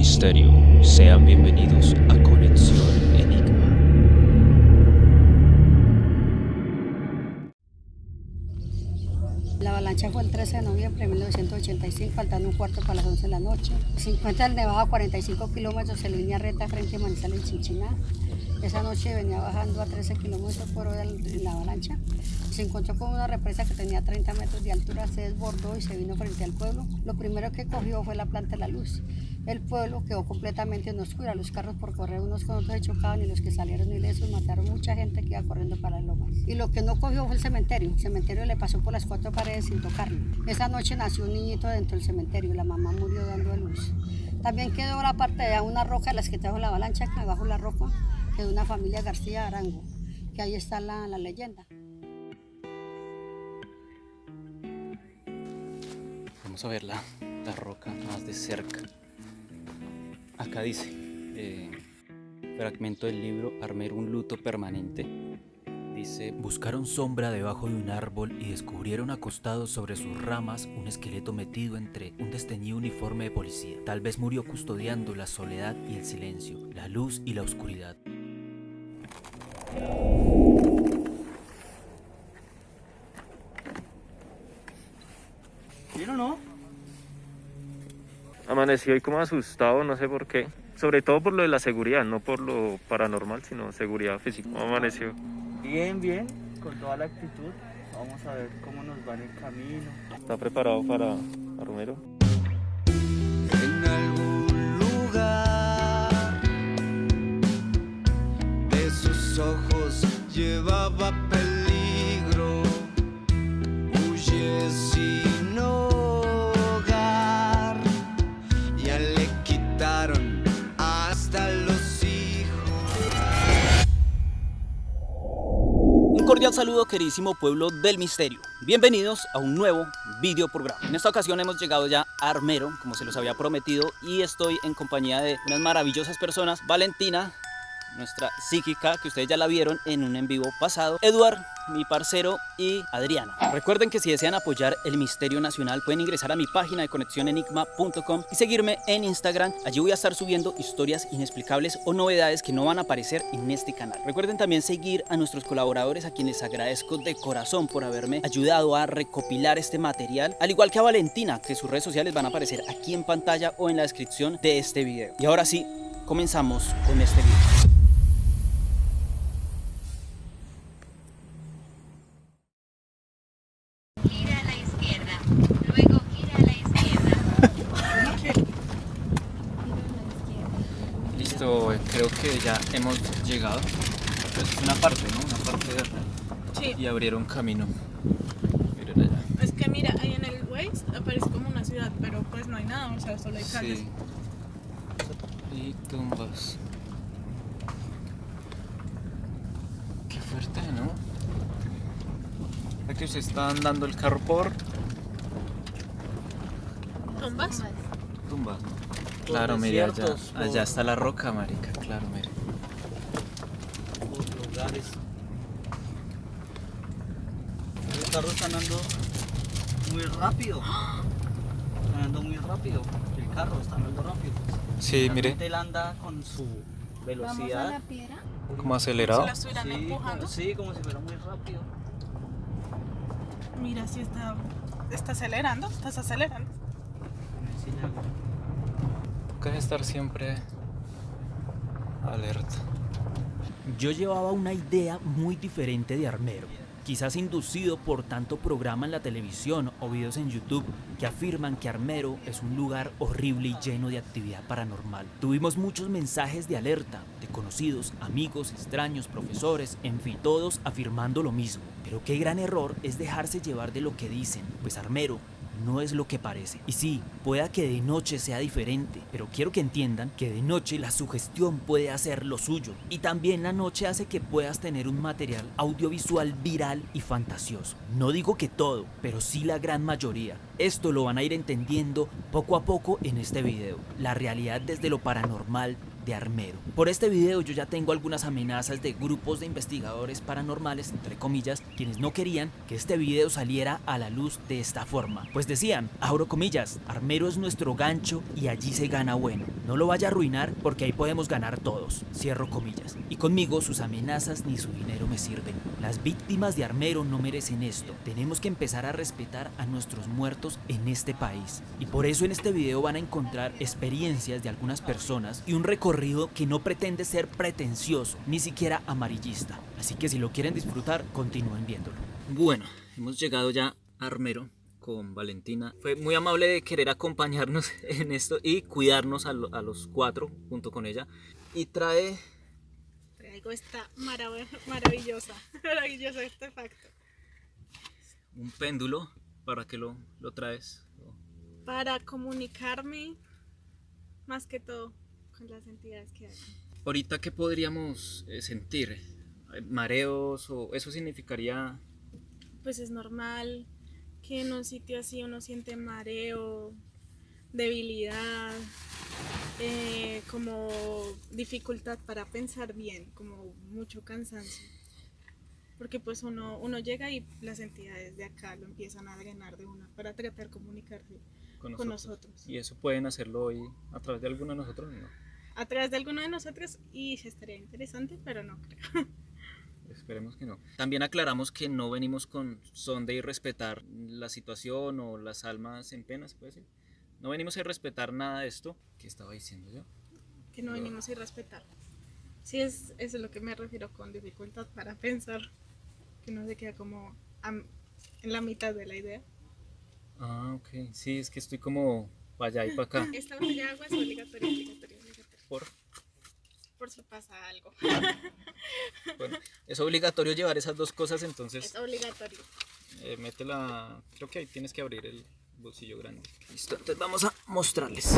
misterio. Sean bienvenidos a Conexión Enigma. La avalancha fue el 13 de noviembre de 1985, faltando un cuarto para las 11 de la noche. Se encuentra el nevado a 45 kilómetros en línea recta frente a Manizales, Chinchiná. Esa noche venía bajando a 13 kilómetros por hora en la avalancha. Se encontró con una represa que tenía 30 metros de altura, se desbordó y se vino frente al pueblo. Lo primero que cogió fue la planta de la luz. El pueblo quedó completamente en oscura, los carros por correr unos con otros se chocaban y los que salieron ilesos mataron mucha gente que iba corriendo para las lomas. Y lo que no cogió fue el cementerio le pasó por las 4 paredes sin tocarlo. Esa noche nació un niñito dentro del cementerio, la mamá murió dando a luz. También quedó la parte de una roca de las que trajo la avalancha, que abajo la roca quedó una familia García Arango, que ahí está la leyenda. Vamos a ver la roca más de cerca. Acá dice, fragmento del libro Armero, un luto permanente. Dice: buscaron sombra debajo de un árbol y descubrieron acostado sobre sus ramas un esqueleto metido entre un desteñido uniforme de policía. Tal vez murió custodiando la soledad y el silencio, la luz y la oscuridad. ¿Sí o no? Amanecí hoy como asustado, no sé por qué. Sobre todo por lo de la seguridad, no por lo paranormal, sino seguridad física. ¿Cómo amaneció? Bien, con toda la actitud. Vamos a ver cómo nos va en el camino. ¿Está preparado para Romero? En algún lugar de sus ojos llevaba peligro, huye sin hogar, ya le quitaron hasta los hijos. Un cordial saludo, queridísimo pueblo del misterio. Bienvenidos a un nuevo video programa. En esta ocasión hemos llegado ya a Armero, como se los había prometido, y estoy en compañía de unas maravillosas personas. Valentina, nuestra psíquica, que ustedes ya la vieron en un en vivo pasado, Eduard, mi parcero, y Adriana. Recuerden que si desean apoyar el misterio nacional pueden ingresar a mi página de conexionenigma.com y seguirme en Instagram. Allí voy a estar subiendo historias inexplicables o novedades que no van a aparecer en este canal. Recuerden también seguir a nuestros colaboradores, a quienes agradezco de corazón por haberme ayudado a recopilar este material, al igual que a Valentina, que sus redes sociales van a aparecer aquí en pantalla o en la descripción de este video. Y ahora sí, comenzamos con este video. Gira a la izquierda, luego gira a la izquierda. Listo, creo que ya hemos llegado. Pues es una parte, ¿no? Una parte de Armero. Sí. Y abrieron camino. Miren allá. Es que mira, ahí en el Waze aparece como una ciudad, pero pues no hay nada, o sea, solo hay calles. Sí. Y tumbas. Qué fuerte, ¿no? Es que se están dando el carro por ¿Tumbas? tumbas, ¿no? Claro, mire, allá, desiertos, allá está la roca, marica. Claro, mire. Por lugares. Los carros están andando muy rápido. Están andando muy rápido. El carro está andando rápido. Sí, mire, Él anda con su velocidad. piedra? como Si acelerado. la estuvieran Sí, empujando. sí, como si fuera muy rápido. Mira, si está acelerando, estás acelerando. Sí, ya. Toca estar siempre alerta. Yo llevaba una idea muy diferente de Armero, quizás inducido por tanto programa en la televisión o videos en YouTube que afirman que Armero es un lugar horrible y lleno de actividad paranormal. Tuvimos muchos mensajes de alerta, de conocidos, amigos, extraños, profesores, en fin, todos afirmando lo mismo. Pero qué gran error es dejarse llevar de lo que dicen, pues Armero no es lo que parece. Y sí, pueda que de noche sea diferente, pero quiero que entiendan que de noche la sugestión puede hacer lo suyo. Y también la noche hace que puedas tener un material audiovisual viral y fantasioso. No digo que todo, pero sí la gran mayoría. Esto lo van a ir entendiendo poco a poco en este video. La realidad desde lo paranormal de Armero. Por este video yo ya tengo algunas amenazas de grupos de investigadores paranormales, entre comillas, quienes no querían que este video saliera a la luz de esta forma. Pues decían, abro comillas, Armero es nuestro gancho y allí se gana bueno. No lo vaya a arruinar porque ahí podemos ganar todos. Cierro comillas. Y conmigo sus amenazas ni su dinero me sirven. Las víctimas de Armero no merecen esto. Tenemos que empezar a respetar a nuestros muertos en este país. Y por eso en este video van a encontrar experiencias de algunas personas y un recorrido que no pretende ser pretencioso, ni siquiera amarillista. Así que si lo quieren disfrutar, continúen viéndolo. Bueno, hemos llegado ya a Armero con Valentina. Fue muy amable de querer acompañarnos en esto y cuidarnos a los 4 junto con ella. Y trae Traigo esta maravilloso artefacto. un péndulo. ¿Para qué lo traes? Para comunicarme más que todo con las entidades que hay. Ahorita, ¿qué podríamos sentir? ¿Mareos o eso significaría? Pues es normal que en un sitio así uno siente mareo, debilidad, como dificultad para pensar bien, como mucho cansancio. Porque pues uno llega y las entidades de acá lo empiezan a drenar de una para tratar de comunicarse con nosotros. Y eso pueden hacerlo hoy a través de alguno de nosotros, ¿no? A través de alguno de nosotros y estaría interesante, pero no creo. Esperemos que no. También aclaramos que no venimos con son de irrespetar la situación o las almas en pena, ¿se puede decir? No venimos a irrespetar nada de esto. ¿Qué estaba diciendo yo? Que no venimos a irrespetar. Sí, eso es lo que me refiero con dificultad para pensar, que no se queda como en la mitad de la idea. Ah, ok. Sí, es que estoy como para allá y para acá. Esta botella de agua es obligatoria. Por si pasa algo. Bueno, es obligatorio llevar esas dos cosas, entonces Es obligatorio. métela. Creo que ahí tienes que abrir el bolsillo grande. Listo, entonces vamos a mostrarles.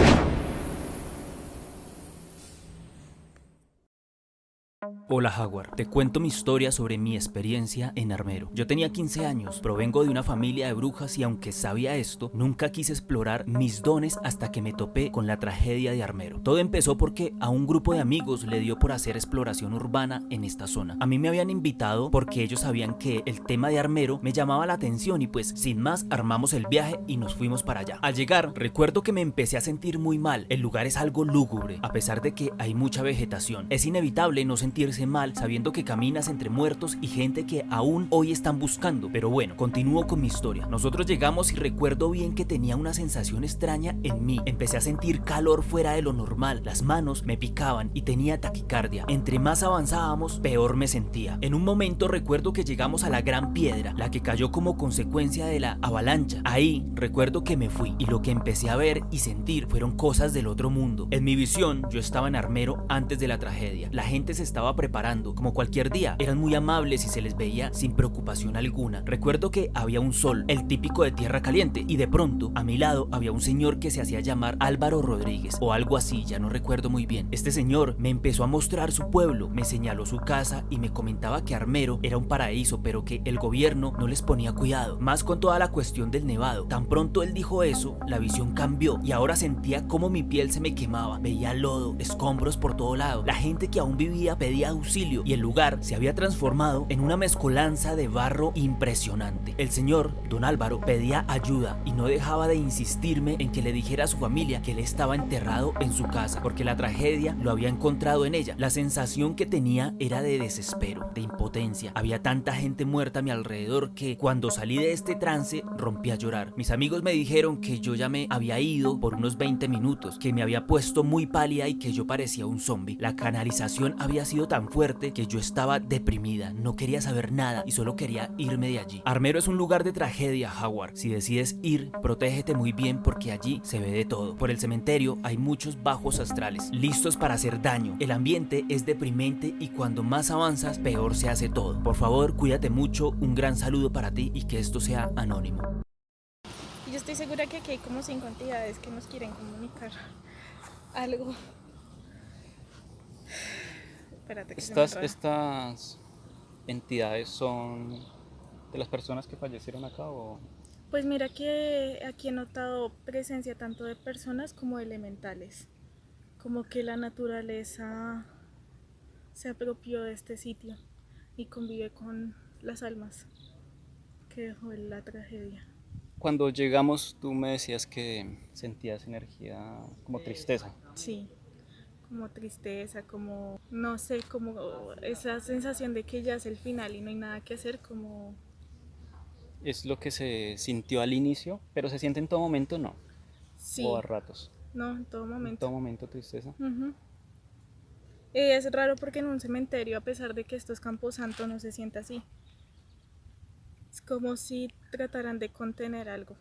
Hola Jaguar, te cuento mi historia sobre mi experiencia en Armero. Yo tenía 15 años, provengo de una familia de brujas y aunque sabía esto, nunca quise explorar mis dones hasta que me topé con la tragedia de Armero. Todo empezó porque a un grupo de amigos le dio por hacer exploración urbana en esta zona. A mí me habían invitado porque ellos sabían que el tema de Armero me llamaba la atención y pues sin más armamos el viaje y nos fuimos para allá. Al llegar, recuerdo que me empecé a sentir muy mal. El lugar es algo lúgubre, a pesar de que hay mucha vegetación. Es inevitable no sentirse mal sabiendo que caminas entre muertos y gente que aún hoy están buscando. Pero bueno, continúo con mi historia. Nosotros llegamos y recuerdo bien que tenía una sensación extraña en mí. Empecé a sentir calor fuera de lo normal. Las manos me picaban y tenía taquicardia. Entre más avanzábamos, peor me sentía. En un momento recuerdo que llegamos a la gran piedra, la que cayó como consecuencia de la avalancha. Ahí recuerdo que me fui y lo que empecé a ver y sentir fueron cosas del otro mundo. En mi visión, yo estaba en Armero antes de la tragedia. La gente se estaba preparando como cualquier día. Eran muy amables y se les veía sin preocupación alguna. Recuerdo que había un sol, el típico de tierra caliente, y de pronto a mi lado había un señor que se hacía llamar Álvaro Rodríguez o algo así, ya no recuerdo muy bien. Este señor me empezó a mostrar su pueblo, me señaló su casa y me comentaba que Armero era un paraíso, pero que el gobierno no les ponía cuidado, más con toda la cuestión del nevado. Tan pronto él dijo eso, la visión cambió y ahora sentía como mi piel se me quemaba. Veía lodo, escombros por todo lado. La gente que aún vivía pedía auxilio y el lugar se había transformado en una mezcolanza de barro impresionante. El señor, don Álvaro, pedía ayuda y no dejaba de insistirme en que le dijera a su familia que él estaba enterrado en su casa porque la tragedia lo había encontrado en ella. La sensación que tenía era de desespero, de impotencia. Había tanta gente muerta a mi alrededor que cuando salí de este trance rompí a llorar. Mis amigos me dijeron que yo ya me había ido por unos 20 minutos, que me había puesto muy pálida y que yo parecía un zombie. La canalización había sido tan fuerte que yo estaba deprimida, no quería saber nada y solo quería irme de allí. Armero es un lugar de tragedia, Jaguar. Si decides ir, protégete muy bien porque allí se ve de todo. Por el cementerio hay muchos bajos astrales, listos para hacer daño. El ambiente es deprimente y cuando más avanzas, peor se hace todo. Por favor, cuídate mucho, un gran saludo para ti y que esto sea anónimo. Yo estoy segura que aquí hay como 5 entidades que nos quieren comunicar algo. Espérate que se me enreda. Estas entidades son de las personas que fallecieron acá o... Pues mira que aquí he notado presencia tanto de personas como de elementales, como que la naturaleza se apropió de este sitio y convive con las almas que dejó la tragedia. Cuando llegamos, tú me decías que sentías energía como tristeza. Sí, como tristeza, como, no sé, como esa sensación de que ya es el final y no hay nada que hacer, como... Es lo que se sintió al inicio, pero se siente en todo momento, no. Sí, O a ratos. no, en todo En momento. todo momento tristeza. Ujú. Es raro porque en un cementerio, a pesar de que esto es camposanto, no se siente así. Es como si trataran de contener algo.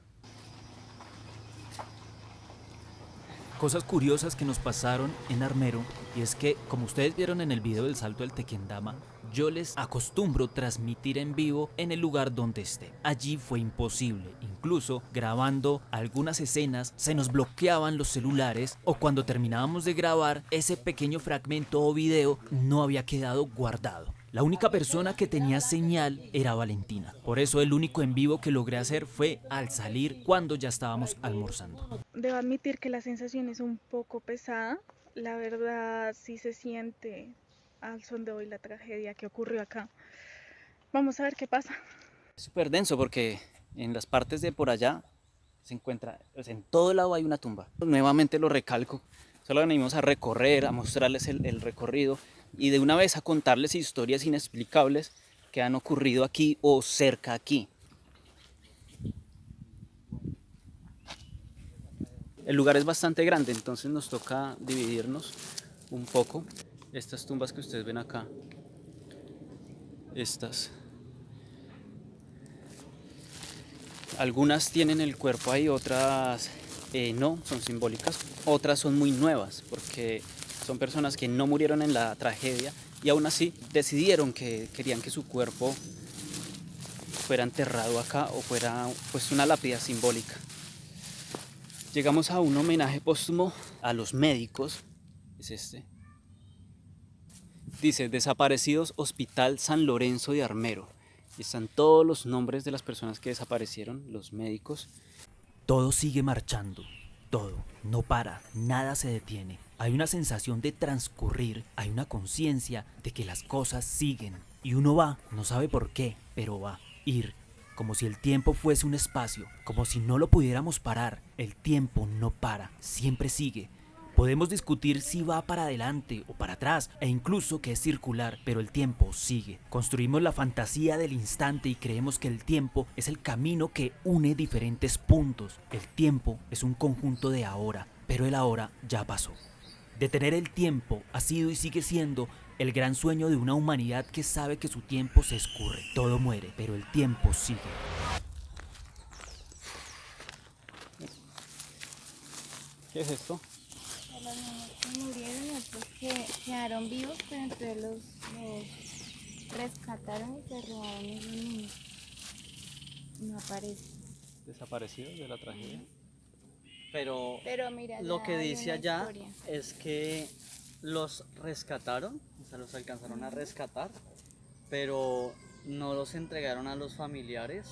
Cosas curiosas que nos pasaron en Armero, y es que, como ustedes vieron en el video del salto del Tequendama, yo les acostumbro transmitir en vivo en el lugar donde esté. Allí fue imposible, incluso grabando algunas escenas se nos bloqueaban los celulares, o cuando terminábamos de grabar ese pequeño fragmento o video no había quedado guardado. La única persona que tenía señal era Valentina. Por eso el único en vivo que logré hacer fue al salir cuando ya estábamos almorzando. Debo admitir que la sensación es un poco pesada. La verdad sí se siente al son de hoy la tragedia que ocurrió acá. Vamos a ver qué pasa. Es súper denso porque en las partes de por allá se encuentra, o sea, en todo lado hay una tumba. Nuevamente lo recalco, solo venimos a recorrer, a mostrarles el recorrido y de una vez a contarles historias inexplicables que han ocurrido aquí o cerca aquí. El lugar es bastante grande, entonces nos toca dividirnos un poco. Estas tumbas que ustedes ven acá, estas, algunas tienen el cuerpo ahí, otras no, son simbólicas. Otras son muy nuevas porque son personas que no murieron en la tragedia y aún así decidieron que querían que su cuerpo fuera enterrado acá o fuera pues una lápida simbólica. Llegamos a un homenaje póstumo a los médicos, es este. Dice, desaparecidos Hospital San Lorenzo de Armero. Y están todos los nombres de las personas que desaparecieron, los médicos. Todo sigue marchando, todo, no para, nada se detiene. Hay una sensación de transcurrir, hay una conciencia de que las cosas siguen. Y uno va, no sabe por qué, pero va, ir. Como si el tiempo fuese un espacio, como si no lo pudiéramos parar. El tiempo no para, siempre sigue. Podemos discutir si va para adelante o para atrás e incluso que es circular, pero el tiempo sigue. Construimos la fantasía del instante y creemos que el tiempo es el camino que une diferentes puntos. El tiempo es un conjunto de ahora, pero el ahora ya pasó. Detener el tiempo ha sido y sigue siendo el gran sueño de una humanidad que sabe que su tiempo se escurre. Todo muere, pero el tiempo sigue. ¿Qué es esto? Los niños que murieron y otros que quedaron vivos, pero entre los rescataron y se robaron esos niños. No aparece. Desaparecidos de la tragedia. Pero Mira, lo ya que hay dice una allá historia. es que los rescataron, o sea, los alcanzaron a rescatar, pero no los entregaron a los familiares,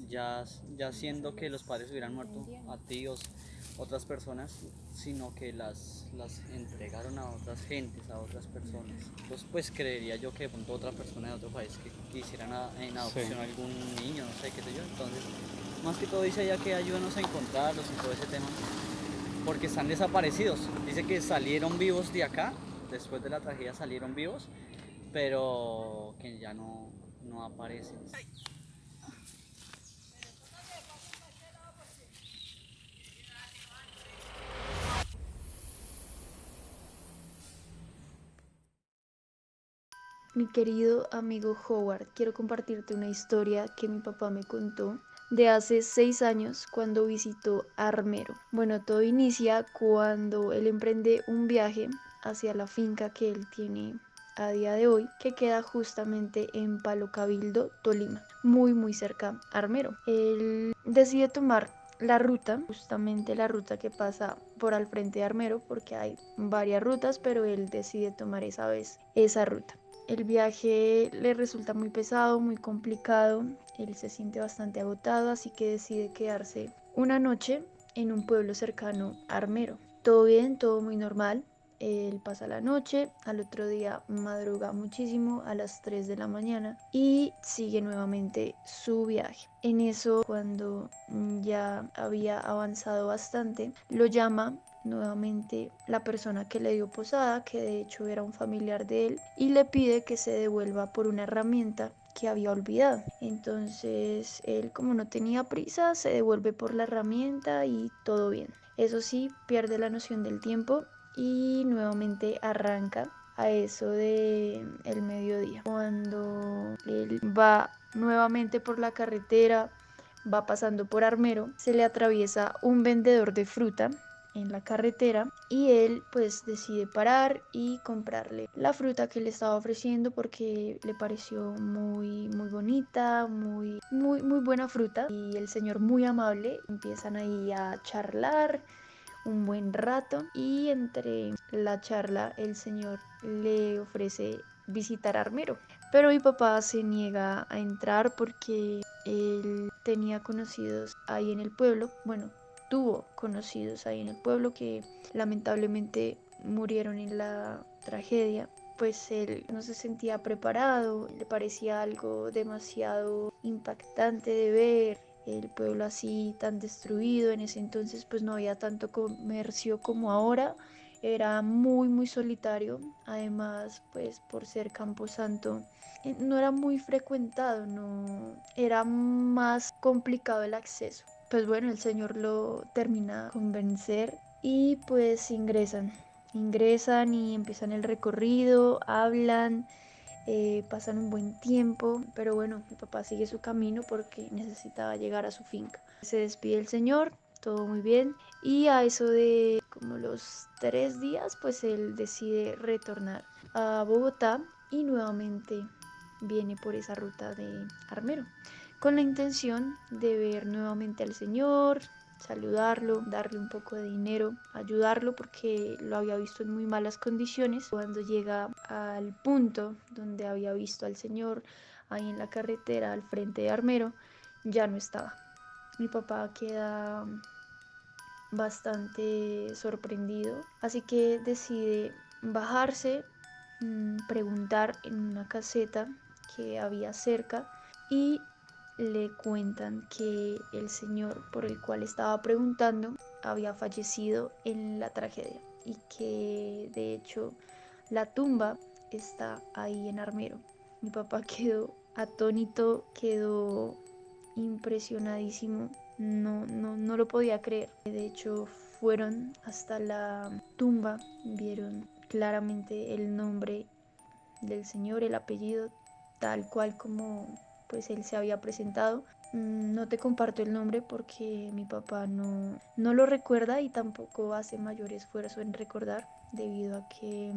ya siendo que los padres hubieran muerto, a tíos, otras personas, sino que las entregaron a otras gentes, a otras personas. Entonces pues creería yo que de pronto otra persona de otro país que quisieran en adopción a algún niño, no sé qué sé yo. Entonces más que todo dice allá que ayúdenos a encontrarlos y todo ese tema, porque están desaparecidos. Dice que salieron vivos de acá, después de la tragedia salieron vivos, pero que ya no aparecen. Mi querido amigo Howard, quiero compartirte una historia que mi papá me contó de hace 6 años cuando visitó Armero. Bueno, todo inicia cuando él emprende un viaje hacia la finca que él tiene a día de hoy, que queda justamente en Palo Cabildo, Tolima, muy cerca a Armero. Él decide tomar la ruta, justamente la ruta que pasa por al frente de Armero, porque hay varias rutas, pero él decide tomar esa vez esa ruta. El viaje le resulta muy pesado, muy complicado, él se siente bastante agotado, así que decide quedarse una noche en un pueblo cercano a Armero. Todo bien, todo muy normal, Él pasa la noche, al otro día madruga muchísimo a las 3 de la mañana y sigue nuevamente su viaje. En eso, cuando ya había avanzado bastante, lo llama nuevamente la persona que le dio posada, que de hecho era un familiar de él, y le pide que se devuelva por una herramienta que había olvidado. Entonces él, como no tenía prisa, se devuelve por la herramienta y todo bien. Eso sí, pierde la noción del tiempo y nuevamente arranca a eso de el mediodía. Cuando él va nuevamente por la carretera, va pasando por Armero, se le atraviesa un vendedor de fruta en la carretera y él pues decide parar y comprarle la fruta que le estaba ofreciendo porque le pareció muy bonita, muy buena fruta, y el señor muy amable. Empiezan ahí a charlar un buen rato y entre la charla el señor le ofrece visitar Armero, pero mi papá se niega a entrar porque él tenía conocidos ahí en el pueblo. Bueno, tuvo conocidos ahí en el pueblo que lamentablemente murieron en la tragedia. Pues él no se sentía preparado, le parecía algo demasiado impactante de ver el pueblo así tan destruido. En ese entonces pues no había tanto comercio como ahora, era muy solitario. Además, pues por ser Camposanto no era muy frecuentado, no era más complicado el acceso. Pues bueno, el señor lo termina de convencer y pues ingresan y empiezan el recorrido, hablan, pasan un buen tiempo, pero bueno, mi papá sigue su camino porque necesitaba llegar a su finca. Se despide el señor, todo muy bien, y a eso de como los 3 días, pues él decide retornar a Bogotá y nuevamente viene por esa ruta de Armero, con la intención de ver nuevamente al señor, saludarlo, darle un poco de dinero, ayudarlo porque lo había visto en muy malas condiciones. Cuando llega al punto donde había visto al señor ahí en la carretera al frente de Armero, ya no estaba. Mi papá queda bastante sorprendido, así que decide bajarse, preguntar en una caseta que había cerca y le cuentan que el señor por el cual estaba preguntando había fallecido en la tragedia y que de hecho la tumba está ahí en Armero. Mi papá quedó atónito, quedó impresionadísimo, no lo podía creer. De hecho fueron hasta la tumba, vieron claramente el nombre del señor, el apellido, tal cual como pues él se había presentado. No te comparto el nombre porque mi papá no lo recuerda y tampoco hace mayor esfuerzo en recordar, debido a que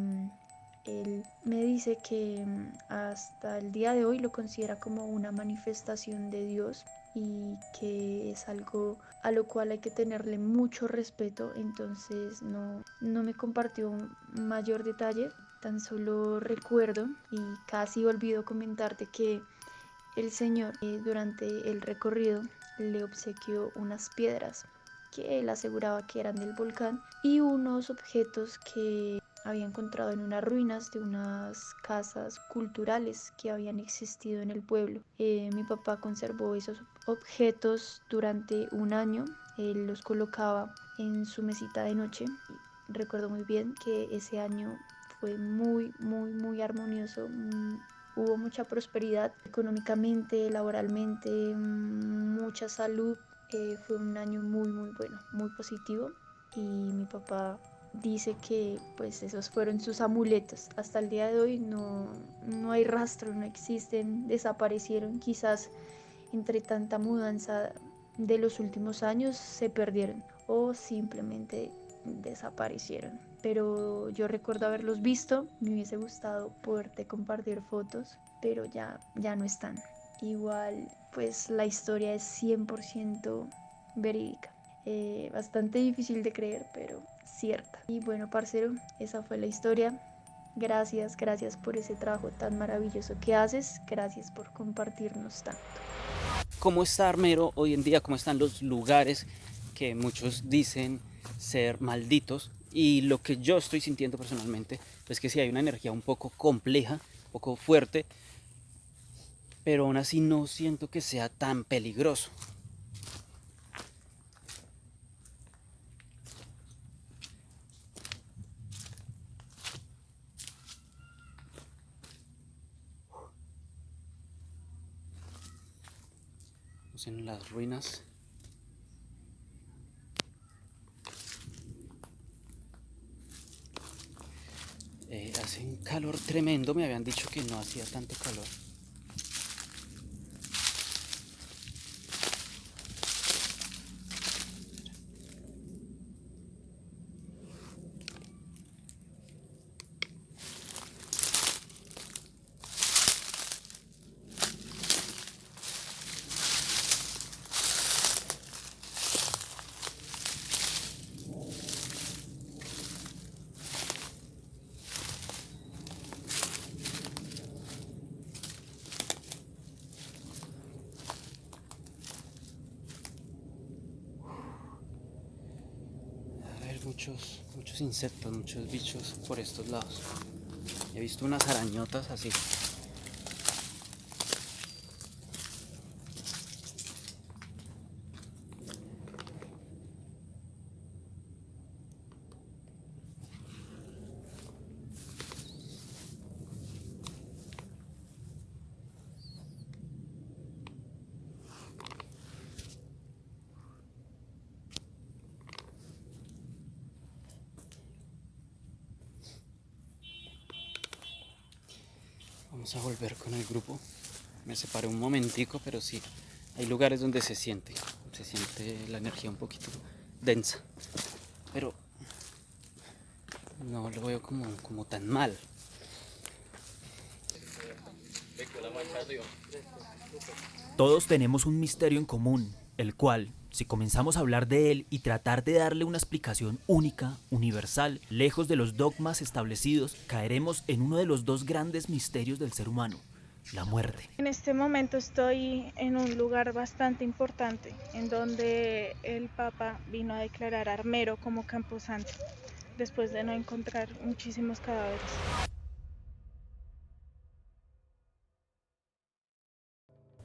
él me dice que hasta el día de hoy lo considera como una manifestación de Dios y que es algo a lo cual hay que tenerle mucho respeto. Entonces no me compartió un mayor detalle, tan solo recuerdo y casi olvido comentarte que el señor durante el recorrido le obsequió unas piedras que él aseguraba que eran del volcán y unos objetos que había encontrado en unas ruinas de unas casas culturales que habían existido en el pueblo. Mi papá conservó esos objetos durante un año, él los colocaba en su mesita de noche. Recuerdo muy bien que ese año fue muy armonioso. Hubo mucha prosperidad económicamente, laboralmente, mucha salud. Fue un año muy bueno, muy positivo, y mi papá dice que pues esos fueron sus amuletos. Hasta el día de hoy no hay rastro, no existen, desaparecieron. Quizás entre tanta mudanza de los últimos años se perdieron o simplemente desaparecieron. Pero yo recuerdo haberlos visto, me hubiese gustado poderte compartir fotos, pero ya no están. Igual pues la historia es 100% verídica. Bastante difícil de creer, pero cierta. Y bueno, parcero, esa fue la historia. Gracias por ese trabajo tan maravilloso que haces. Gracias por compartirnos tanto. ¿Cómo está Armero hoy en día? ¿Cómo están los lugares que muchos dicen ser malditos? Y lo que yo estoy sintiendo personalmente es que sí hay una energía un poco compleja, un poco fuerte, pero aún así no siento que sea tan peligroso. Estamos en las ruinas. Hace un calor tremendo, me habían dicho que no hacía tanto calor. Muchos insectos, muchos bichos por estos lados. He visto unas arañotas así. Vamos a volver con el grupo. Me separé un momentico, pero sí, hay lugares donde se siente la energía un poquito densa, pero no lo veo como tan mal. Todos tenemos un misterio en común, el cual, si comenzamos a hablar de él y tratar de darle una explicación única, universal, lejos de los dogmas establecidos, caeremos en uno de los dos grandes misterios del ser humano, la muerte. En este momento estoy en un lugar bastante importante, en donde el Papa vino a declarar a Armero como camposanto, después de no encontrar muchísimos cadáveres.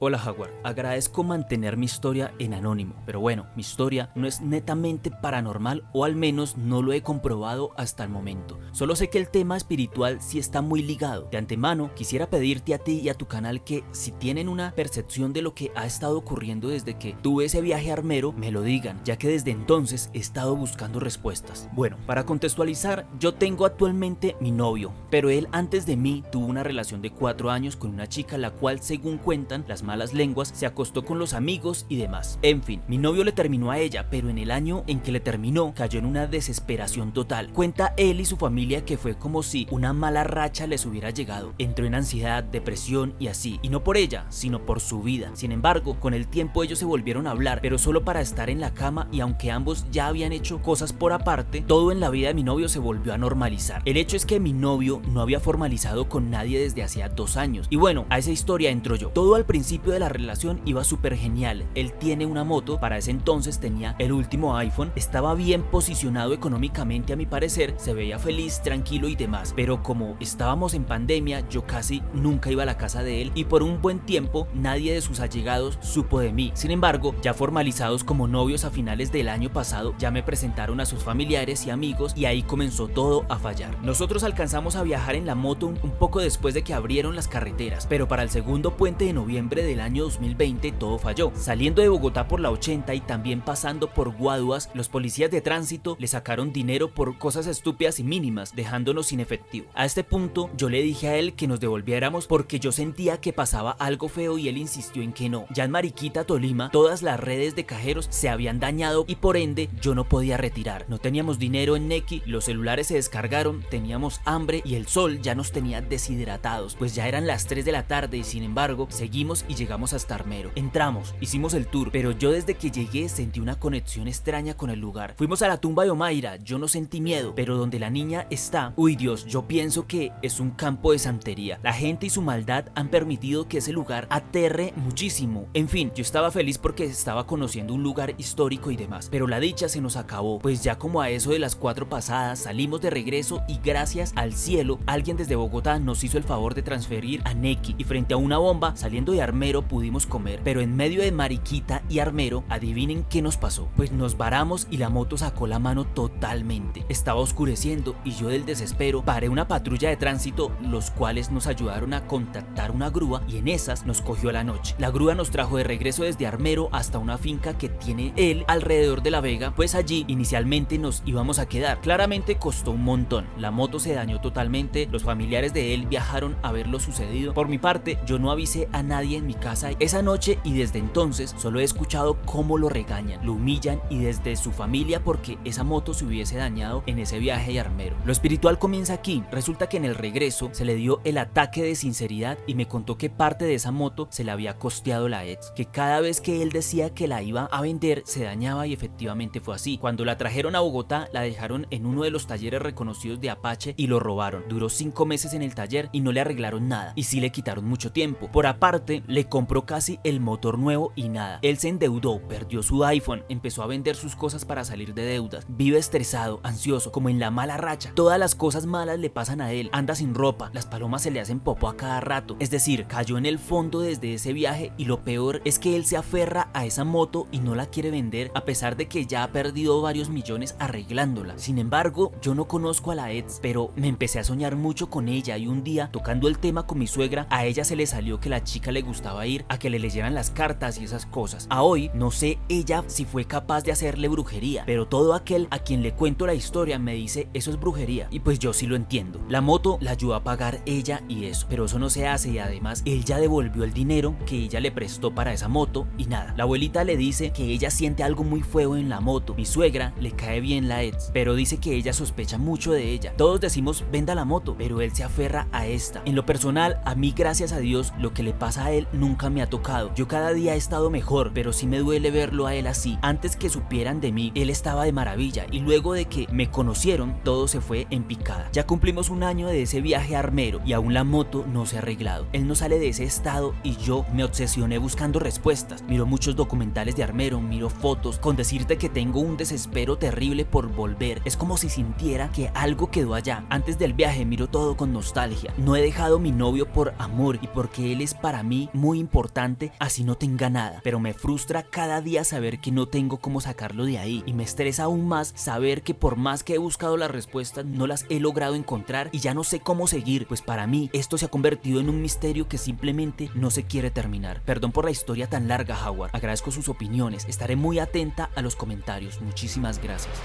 Hola Jaguar, agradezco mantener mi historia en anónimo, pero bueno, mi historia no es netamente paranormal, o al menos no lo he comprobado hasta el momento. Solo sé que el tema espiritual sí está muy ligado. De antemano, quisiera pedirte a ti y a tu canal que si tienen una percepción de lo que ha estado ocurriendo desde que tuve ese viaje a Armero, me lo digan, ya que desde entonces he estado buscando respuestas. Bueno, para contextualizar, yo tengo actualmente mi novio, pero él antes de mí tuvo una relación de 4 años con una chica la cual, según cuentan las malas lenguas, se acostó con los amigos y demás. En fin, mi novio le terminó a ella, pero en el año en que le terminó cayó en una desesperación total. Cuenta él y su familia que fue como si una mala racha les hubiera llegado. Entró en ansiedad, depresión y así, y no por ella, sino por su vida. Sin embargo, con el tiempo ellos se volvieron a hablar, pero solo para estar en la cama, y aunque ambos ya habían hecho cosas por aparte, todo en la vida de mi novio se volvió a normalizar. El hecho es que mi novio no había formalizado con nadie desde hacía 2 años, y bueno, a esa historia entro yo. Todo al principio de la relación iba súper genial. Él tiene una moto, para ese entonces tenía el último iPhone, estaba bien posicionado económicamente a mi parecer, se veía feliz, tranquilo y demás, pero como estábamos en pandemia, yo casi nunca iba a la casa de él y por un buen tiempo nadie de sus allegados supo de mí. Sin embargo, ya formalizados como novios a finales del año pasado, ya me presentaron a sus familiares y amigos y ahí comenzó todo a fallar. Nosotros alcanzamos a viajar en la moto un poco después de que abrieron las carreteras, pero para el segundo puente de noviembre del año 2020 todo falló. Saliendo de Bogotá por la 80 y también pasando por Guaduas, los policías de tránsito le sacaron dinero por cosas estúpidas y mínimas, dejándonos sin efectivo. A este punto yo le dije a él que nos devolviéramos porque yo sentía que pasaba algo feo y él insistió en que no. Ya en Mariquita, Tolima, todas las redes de cajeros se habían dañado y por ende yo no podía retirar. No teníamos dinero en Nequi, los celulares se descargaron, teníamos hambre y el sol ya nos tenía deshidratados, pues ya eran las 3 de la tarde y sin embargo seguimos y llegamos hasta Armero. Entramos, hicimos el tour, pero yo desde que llegué sentí una conexión extraña con el lugar. Fuimos a la tumba de Omaira, yo no sentí miedo, pero donde la niña está, uy Dios, yo pienso que es un campo de santería. La gente y su maldad han permitido que ese lugar aterre muchísimo. En fin, yo estaba feliz porque estaba conociendo un lugar histórico y demás, pero la dicha se nos acabó, pues ya como a eso de las 4 pasadas salimos de regreso y gracias al cielo alguien desde Bogotá nos hizo el favor de transferir a Nequi y frente a una bomba saliendo de Armero pudimos comer, pero en medio de Mariquita y Armero adivinen qué nos pasó, pues nos varamos y la moto sacó la mano totalmente. Estaba oscureciendo y yo del desespero paré una patrulla de tránsito, los cuales nos ayudaron a contactar una grúa y en esas nos cogió la noche. La grúa nos trajo de regreso desde Armero hasta una finca que tiene él alrededor de La Vega, pues allí inicialmente nos íbamos a quedar. Claramente costó un montón, la moto se dañó totalmente, los familiares de él viajaron a ver lo sucedido. Por mi parte, yo no avisé a nadie en mi casa esa noche y desde entonces solo he escuchado cómo lo regañan, lo humillan y desde su familia porque esa moto se hubiese dañado en ese viaje a Armero. Lo espiritual comienza aquí. Resulta que en el regreso se le dio el ataque de sinceridad y me contó que parte de esa moto se la había costeado la ex, que cada vez que él decía que la iba a vender se dañaba y efectivamente fue así. Cuando la trajeron a Bogotá la dejaron en uno de los talleres reconocidos de Apache y lo robaron. Duró 5 meses en el taller y no le arreglaron nada y sí le quitaron mucho tiempo. Por aparte le compró casi el motor nuevo y nada. Él se endeudó, perdió su iPhone, empezó a vender sus cosas para salir de deudas. Vive estresado, ansioso, como en la mala racha. Todas las cosas malas le pasan a él. Anda sin ropa, las palomas se le hacen popó a cada rato. Es decir, cayó en el fondo desde ese viaje y lo peor es que él se aferra a esa moto y no la quiere vender a pesar de que ya ha perdido varios millones arreglándola. Sin embargo, yo no conozco a la ex, pero me empecé a soñar mucho con ella y un día, tocando el tema con mi suegra, a ella se le salió que la chica le gustaba ir a que le leyeran las cartas y esas cosas. A hoy, no sé ella si fue capaz de hacerle brujería, pero todo aquel a quien le cuento la historia me dice eso es brujería y pues yo sí lo entiendo. La moto la ayudó a pagar ella y eso, pero eso no se hace y además él ya devolvió el dinero que ella le prestó para esa moto y nada. La abuelita le dice que ella siente algo muy feo en la moto. Mi suegra le cae bien la ex, pero dice que ella sospecha mucho de ella. Todos decimos venda la moto, pero él se aferra a esta. En lo personal, a mí gracias a Dios lo que le pasa a él nunca me ha tocado. Yo cada día he estado mejor, pero sí me duele verlo a él así. Antes que supieran de mí, él estaba de maravilla y luego de que me conocieron, todo se fue en picada. Ya cumplimos un año de ese viaje a Armero y aún la moto no se ha arreglado. Él no sale de ese estado y yo me obsesioné buscando respuestas. Miro muchos documentales de Armero, miro fotos, con decirte que tengo un desespero terrible por volver. Es como si sintiera que algo quedó allá. Antes del viaje miro todo con nostalgia. No he dejado mi novio por amor y porque él es para mí muy importante, así no tenga nada. Pero me frustra cada día saber que no tengo cómo sacarlo de ahí y me estresa aún más saber que por más que he buscado las respuestas no las he logrado encontrar y ya no sé cómo seguir, pues para mí esto se ha convertido en un misterio que simplemente no se quiere terminar. Perdón por la historia tan larga, Howard. Agradezco sus opiniones. Estaré muy atenta a los comentarios. Muchísimas gracias.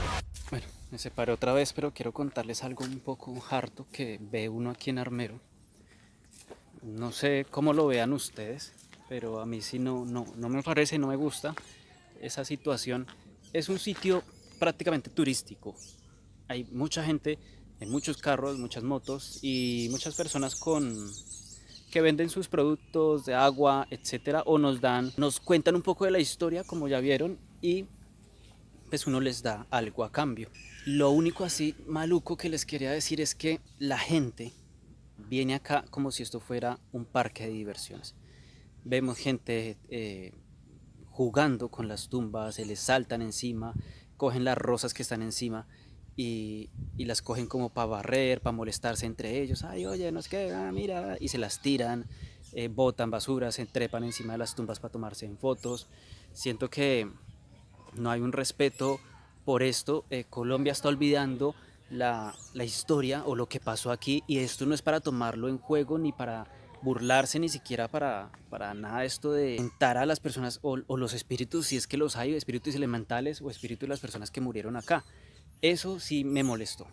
Bueno, me separé otra vez, pero quiero contarles algo un poco harto que ve uno aquí en Armero. No sé cómo lo vean ustedes, pero a mí sí no me parece, no me gusta esa situación. Es un sitio prácticamente turístico. Hay mucha gente, hay muchos carros, muchas motos y muchas personas que venden sus productos de agua, etcétera, o nos cuentan un poco de la historia, como ya vieron, y pues uno les da algo a cambio. Lo único así maluco que les quería decir es que la gente viene acá como si esto fuera un parque de diversiones. Vemos gente jugando con las tumbas, se les saltan encima, cogen las rosas que están encima y las cogen como para barrer, para molestarse entre ellos. Ay, oye, no es que, mira, y se las tiran, botan basura, se trepan encima de las tumbas para tomarse en fotos. Siento que no hay un respeto por esto. Colombia está olvidando la historia o lo que pasó aquí y esto no es para tomarlo en juego ni para burlarse, ni siquiera para nada de esto de tentar a las personas o los espíritus, si es que los hay, espíritus elementales o espíritus de las personas que murieron acá. Eso sí me molestó,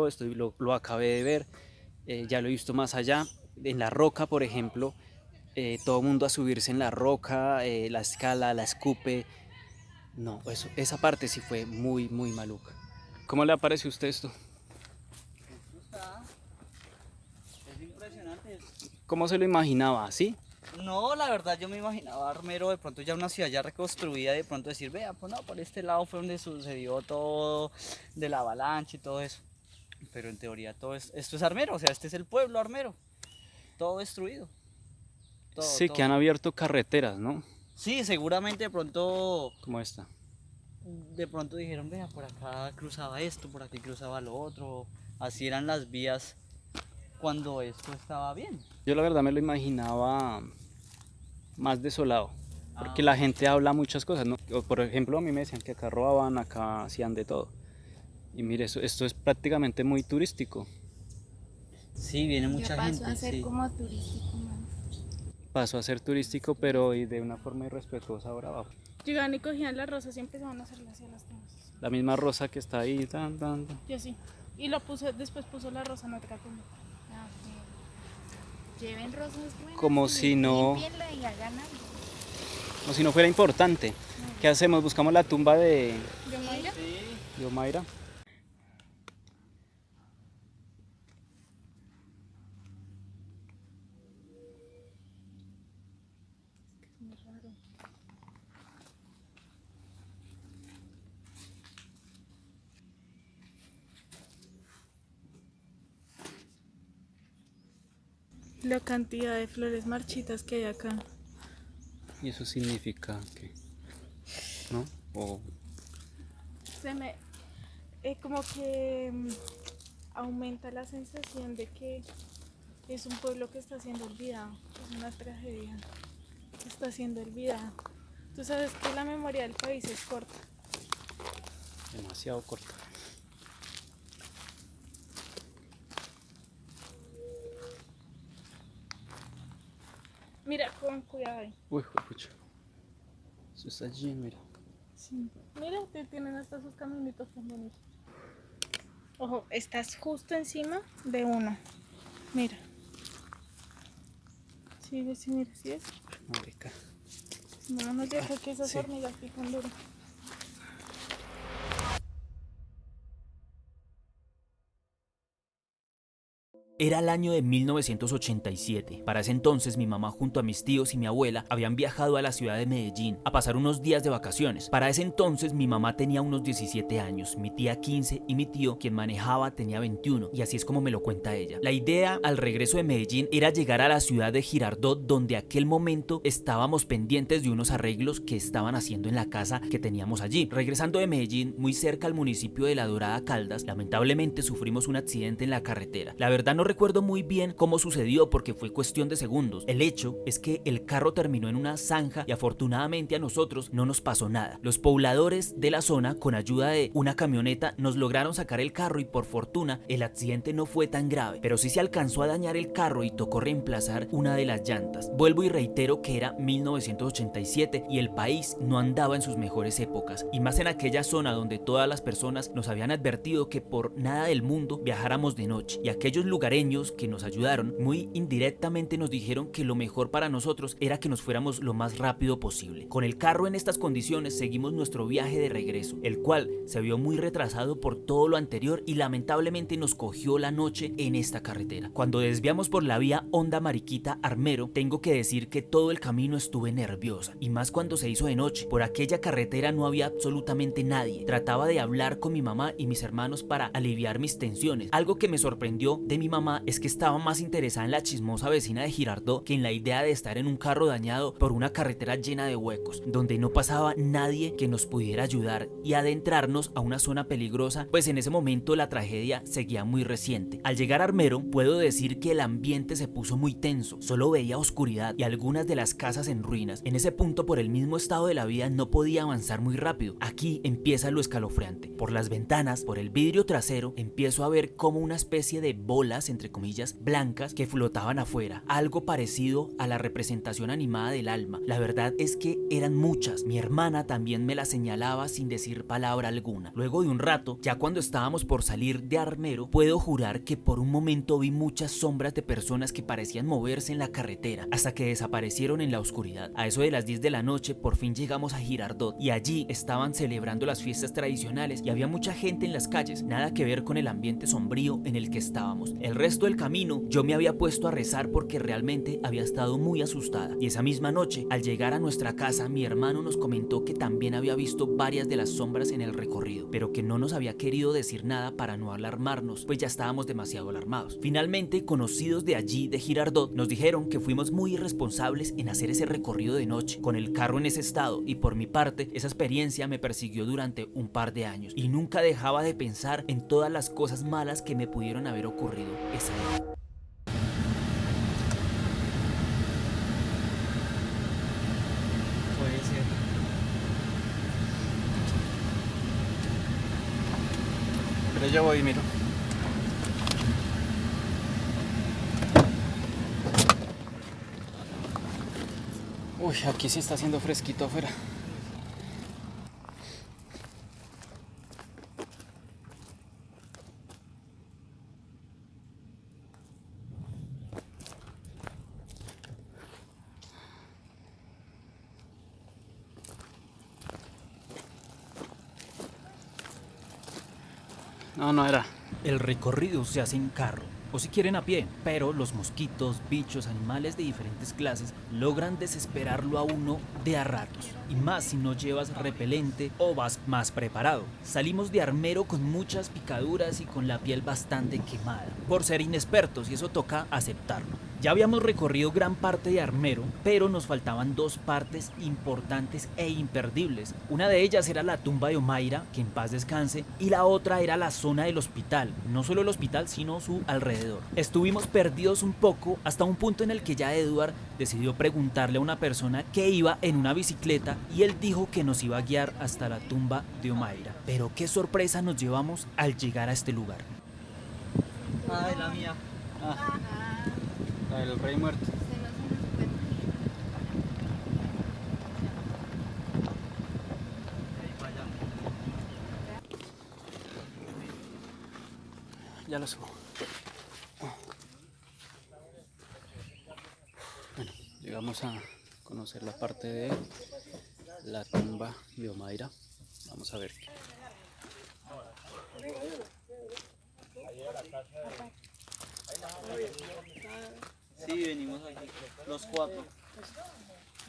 esto lo acabé de ver, ya lo he visto más allá, en la roca por ejemplo, todo el mundo a subirse en la roca, la escala, la escupe. No, esa parte sí fue muy, muy maluca. ¿Cómo le parece a usted esto? Es impresionante. ¿Cómo se lo imaginaba? ¿Así? No, la verdad yo me imaginaba Armero de pronto ya una ciudad ya reconstruida, de pronto decir, vea, pues no, por este lado fue donde sucedió todo de la avalancha y todo eso. Pero en teoría esto es Armero, o sea, este es el pueblo Armero, todo destruido. Sí, Todo. que han abierto carreteras, ¿no? Sí, seguramente Como esta. de pronto dijeron, vea, por acá cruzaba esto, por aquí cruzaba lo otro. Así eran las vías cuando esto estaba bien. Yo la verdad me lo imaginaba más desolado, porque la gente habla muchas cosas, ¿no? Por ejemplo, a mí me decían que acá robaban, acá hacían de todo. Y mire, esto es prácticamente muy turístico. Sí, viene mucha Yo paso gente. a ser Sí. como turístico, mamá. Pasó a ser turístico, pero y de una forma irrespetuosa ahora abajo. Llegaban y cogían las rosas y empezaban a hacerle así a las cosas. La misma rosa que está ahí, tan, tan, tan. Y así. Y después puso la rosa en otra tumba. Ah, ok. Lleven rosas buenas. Como y si no- límpienla y hagan algo. Como si no fuera importante. ¿Qué hacemos? Buscamos la tumba de ¿Yo, Mayra? Omaira. La cantidad de flores marchitas que hay acá. Y eso significa que, ¿no? O Se me. Como que aumenta la sensación de que es un pueblo que está siendo olvidado. Es una tragedia. Está siendo olvidado. Tú sabes que la memoria del país es corta. demasiado corta. Mira, con cuidado ahí. Uy, pucha. Eso está lleno, mira. Sí. Mira, tienen hasta sus caminitos tan bonitos. Ojo, estás justo encima de uno. Mira. Sí, ves, mira, ¿sí ves? Marica. No nos deja que esas sí. hormigas pican duro. Era el año de 1987. Para ese entonces mi mamá junto a mis tíos y mi abuela habían viajado a la ciudad de Medellín a pasar unos días de vacaciones. Para ese entonces mi mamá tenía unos 17 años, mi tía 15 y mi tío, quien manejaba, tenía 21, y así es como me lo cuenta ella. La idea al regreso de Medellín era llegar a la ciudad de Girardot, donde aquel momento estábamos pendientes de unos arreglos que estaban haciendo en la casa que teníamos allí. Regresando de Medellín, muy cerca al municipio de La Dorada Caldas, lamentablemente sufrimos un accidente en la carretera. La verdad no recuerdo muy bien cómo sucedió porque fue cuestión de segundos. El hecho es que el carro terminó en una zanja y afortunadamente a nosotros no nos pasó nada. Los pobladores de la zona, con ayuda de una camioneta, nos lograron sacar el carro y por fortuna el accidente no fue tan grave, pero sí se alcanzó a dañar el carro y tocó reemplazar una de las llantas. Vuelvo y reitero que era 1987 y el país no andaba en sus mejores épocas, y más en aquella zona donde todas las personas nos habían advertido que por nada del mundo viajáramos de noche, y aquellos lugareños que nos ayudaron muy indirectamente nos dijeron que lo mejor para nosotros era que nos fuéramos lo más rápido posible. Con el carro en estas condiciones seguimos nuestro viaje de regreso, el cual se vio muy retrasado por todo lo anterior y lamentablemente nos cogió la noche en esta carretera. Cuando desviamos por la vía Honda Mariquita Armero, tengo que decir que todo el camino estuve nerviosa, y más cuando se hizo de noche. Por aquella carretera no había absolutamente nadie. Trataba de hablar con mi mamá y mis hermanos para aliviar mis tensiones. Algo que me sorprendió de mi mamá es que estaba más interesada en la chismosa vecina de Girardot que en la idea de estar en un carro dañado por una carretera llena de huecos, donde no pasaba nadie que nos pudiera ayudar y adentrarnos a una zona peligrosa, pues en ese momento la tragedia seguía muy reciente. Al llegar a Armero, puedo decir que el ambiente se puso muy tenso, solo veía oscuridad y algunas de las casas en ruinas. En ese punto, por el mismo estado de la vida, no podía avanzar muy rápido. Aquí empieza lo escalofriante. Por las ventanas, por el vidrio trasero, empiezo a ver como una especie de bolas, entre comillas, blancas que flotaban afuera, algo parecido a la representación animada del alma. La verdad es que eran muchas. Mi hermana también me las señalaba sin decir palabra alguna. Luego de un rato, ya cuando estábamos por salir de Armero, puedo jurar que por un momento vi muchas sombras de personas que parecían moverse en la carretera, hasta que desaparecieron en la oscuridad. A eso de las 10 de la noche, por fin llegamos a Girardot, y allí estaban celebrando las fiestas tradicionales y había mucha gente en las calles, nada que ver con el ambiente sombrío en el que estábamos. El resto del camino yo me había puesto a rezar porque realmente había estado muy asustada. Y esa misma noche, al llegar a nuestra casa, mi hermano nos comentó que también había visto varias de las sombras en el recorrido, pero que no nos había querido decir nada para no alarmarnos, pues ya estábamos demasiado alarmados. Finalmente, conocidos de allí, de Girardot, nos dijeron que fuimos muy irresponsables en hacer ese recorrido de noche, con el carro en ese estado, y por mi parte, esa experiencia me persiguió durante un par de años, y nunca dejaba de pensar en todas las cosas malas que me pudieron haber ocurrido esa noche. Puede ser. Pero yo voy y miro. Uy, aquí sí está haciendo fresquito afuera. No, no era. El recorrido se hace en carro, o si quieren a pie, pero los mosquitos, bichos, animales de diferentes clases logran desesperarlo a uno de a ratos, y más si no llevas repelente o vas más preparado. Salimos de Armero con muchas picaduras y con la piel bastante quemada, por ser inexpertos, y eso toca aceptarlo. Ya habíamos recorrido gran parte de Armero, pero nos faltaban dos partes importantes e imperdibles. Una de ellas era la tumba de Omaira, que en paz descanse, y la otra era la zona del hospital, no solo el hospital, sino su alrededor. Estuvimos perdidos un poco hasta un punto en el que ya Edward decidió preguntarle a una persona que iba en una bicicleta y él dijo que nos iba a guiar hasta la tumba de Omaira. Pero qué sorpresa nos llevamos al llegar a este lugar. Ay, la mía. La del rey muerto. Ya lo subo. Bueno, llegamos a conocer la parte de la tumba de Omaira. Vamos a ver. Sí, venimos aquí, los cuatro.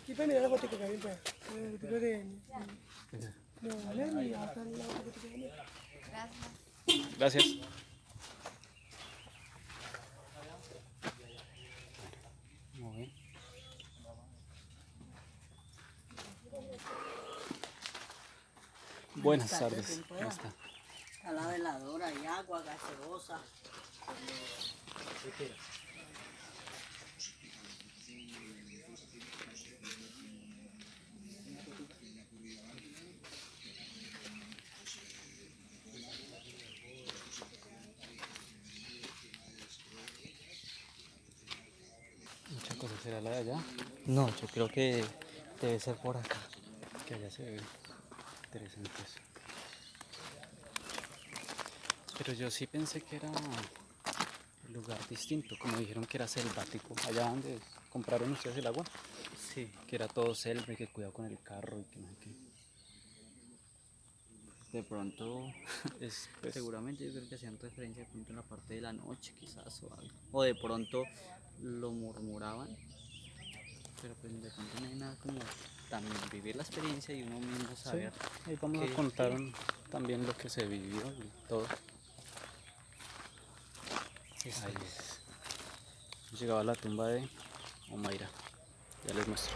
Aquí pueden mirar la foto que también puede. El tipo de Valeria y acá al lado foto que también. Gracias. Muy bien. Buenas tardes. ¿Cómo está? A la veladora, hay agua, gaseosa. Mucha cosa será la de allá. No, yo creo que debe ser por acá. Que allá se ve interesante eso. Pero yo sí pensé que era un lugar distinto, como dijeron que era selvático. Allá donde compraron ustedes el agua, Sí. que era todo selva y que cuidado con el carro y que no sé qué. De pronto, Es, pues, seguramente yo creo que hacían referencia de pronto en la parte de la noche quizás o algo. O de pronto lo murmuraban. Pero pues de pronto no hay nada como también vivir la experiencia y uno mismo sí, saber. ahí vamos a que- contar también lo que se vivió y todo. Ahí es. Llegaba a la tumba de Omaira. Ya les muestro.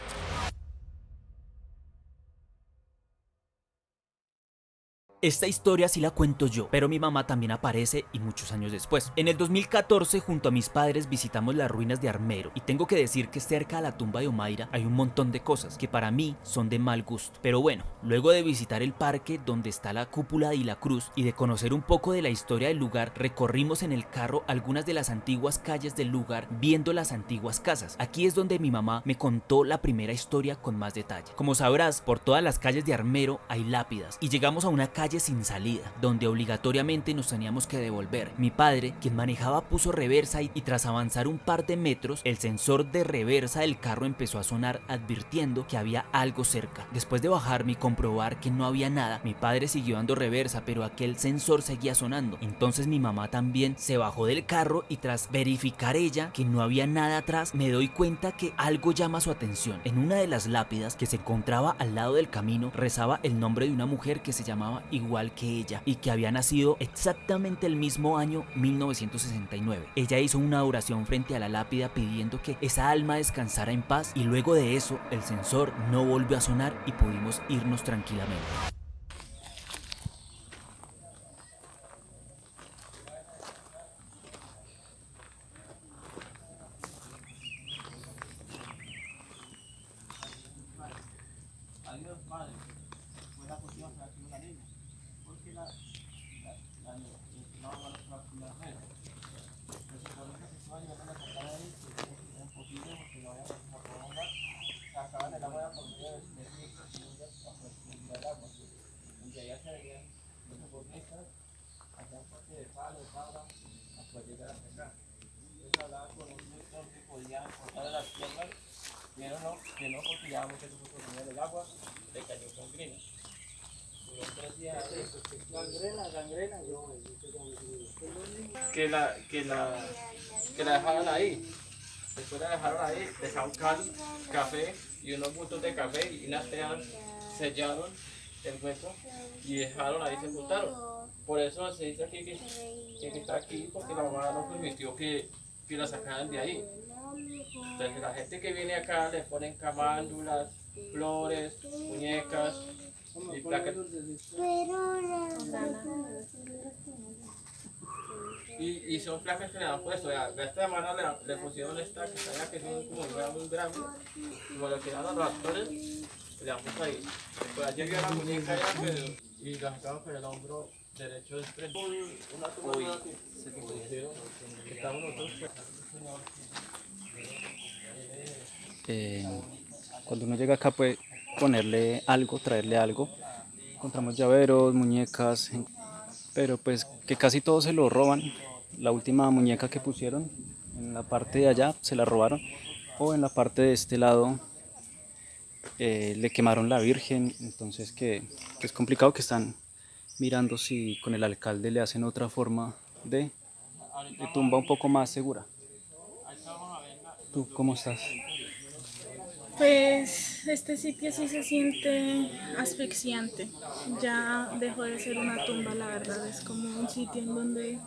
Esta historia sí la cuento yo, pero mi mamá también aparece y muchos años después. En el 2014, junto a mis padres, visitamos las ruinas de Armero y tengo que decir que cerca de la tumba de Omaira hay un montón de cosas que para mí son de mal gusto. Pero bueno, luego de visitar el parque donde está la cúpula y la cruz y de conocer un poco de la historia del lugar, recorrimos en el carro algunas de las antiguas calles del lugar viendo las antiguas casas. Aquí es donde mi mamá me contó la primera historia con más detalle. Como sabrás, por todas las calles de Armero hay lápidas y llegamos a una calle calle sin salida, donde obligatoriamente nos teníamos que devolver. Mi padre, quien manejaba, puso reversa y tras avanzar un par de metros, el sensor de reversa del carro empezó a sonar advirtiendo que había algo cerca. Después de bajarme y comprobar que no había nada, mi padre siguió dando reversa, pero aquel sensor seguía sonando. Entonces mi mamá también se bajó del carro y tras verificar ella que no había nada atrás, me doy cuenta que algo llama su atención. En una de las lápidas que se encontraba al lado del camino rezaba el nombre de una mujer que se llamaba igual que ella y que había nacido exactamente el mismo año 1969. Ella hizo una oración frente a la lápida pidiendo que esa alma descansara en paz y luego de eso el sensor no volvió a sonar y pudimos irnos tranquilamente. Que la dejaron ahí. Después la dejaron ahí, dejaron café y unos bultos de café y unas tejas, sellaron el hueco y dejaron ahí, se sepultaron. Por eso se dice aquí que está aquí, porque la mamá no permitió que la sacaran de ahí. Entonces la gente que viene acá le ponen camándulas, flores, muñecas y placas. Y son placas que le han puesto, de esta manera le pusieron esta que está allá, que son como un grande, como lo que dan a los actores, le han puesto ahí. Pues ayer vi a la muñeca allá, y la sacaron con el hombro derecho del frente. Una tumba que se pusieron, que estamos nosotros. Cuando uno llega acá puede ponerle algo, traerle algo. Encontramos llaveros, muñecas, pero pues que casi todo se lo roban. La última muñeca que pusieron en la parte de allá se la robaron, o en la parte de este lado le quemaron la Virgen. Entonces que es complicado, que están mirando si con el alcalde le hacen otra forma de tumba un poco más segura. ¿Tú cómo estás? Pues este sitio sí se siente asfixiante, ya dejó de ser una tumba, la verdad, es como un sitio en donde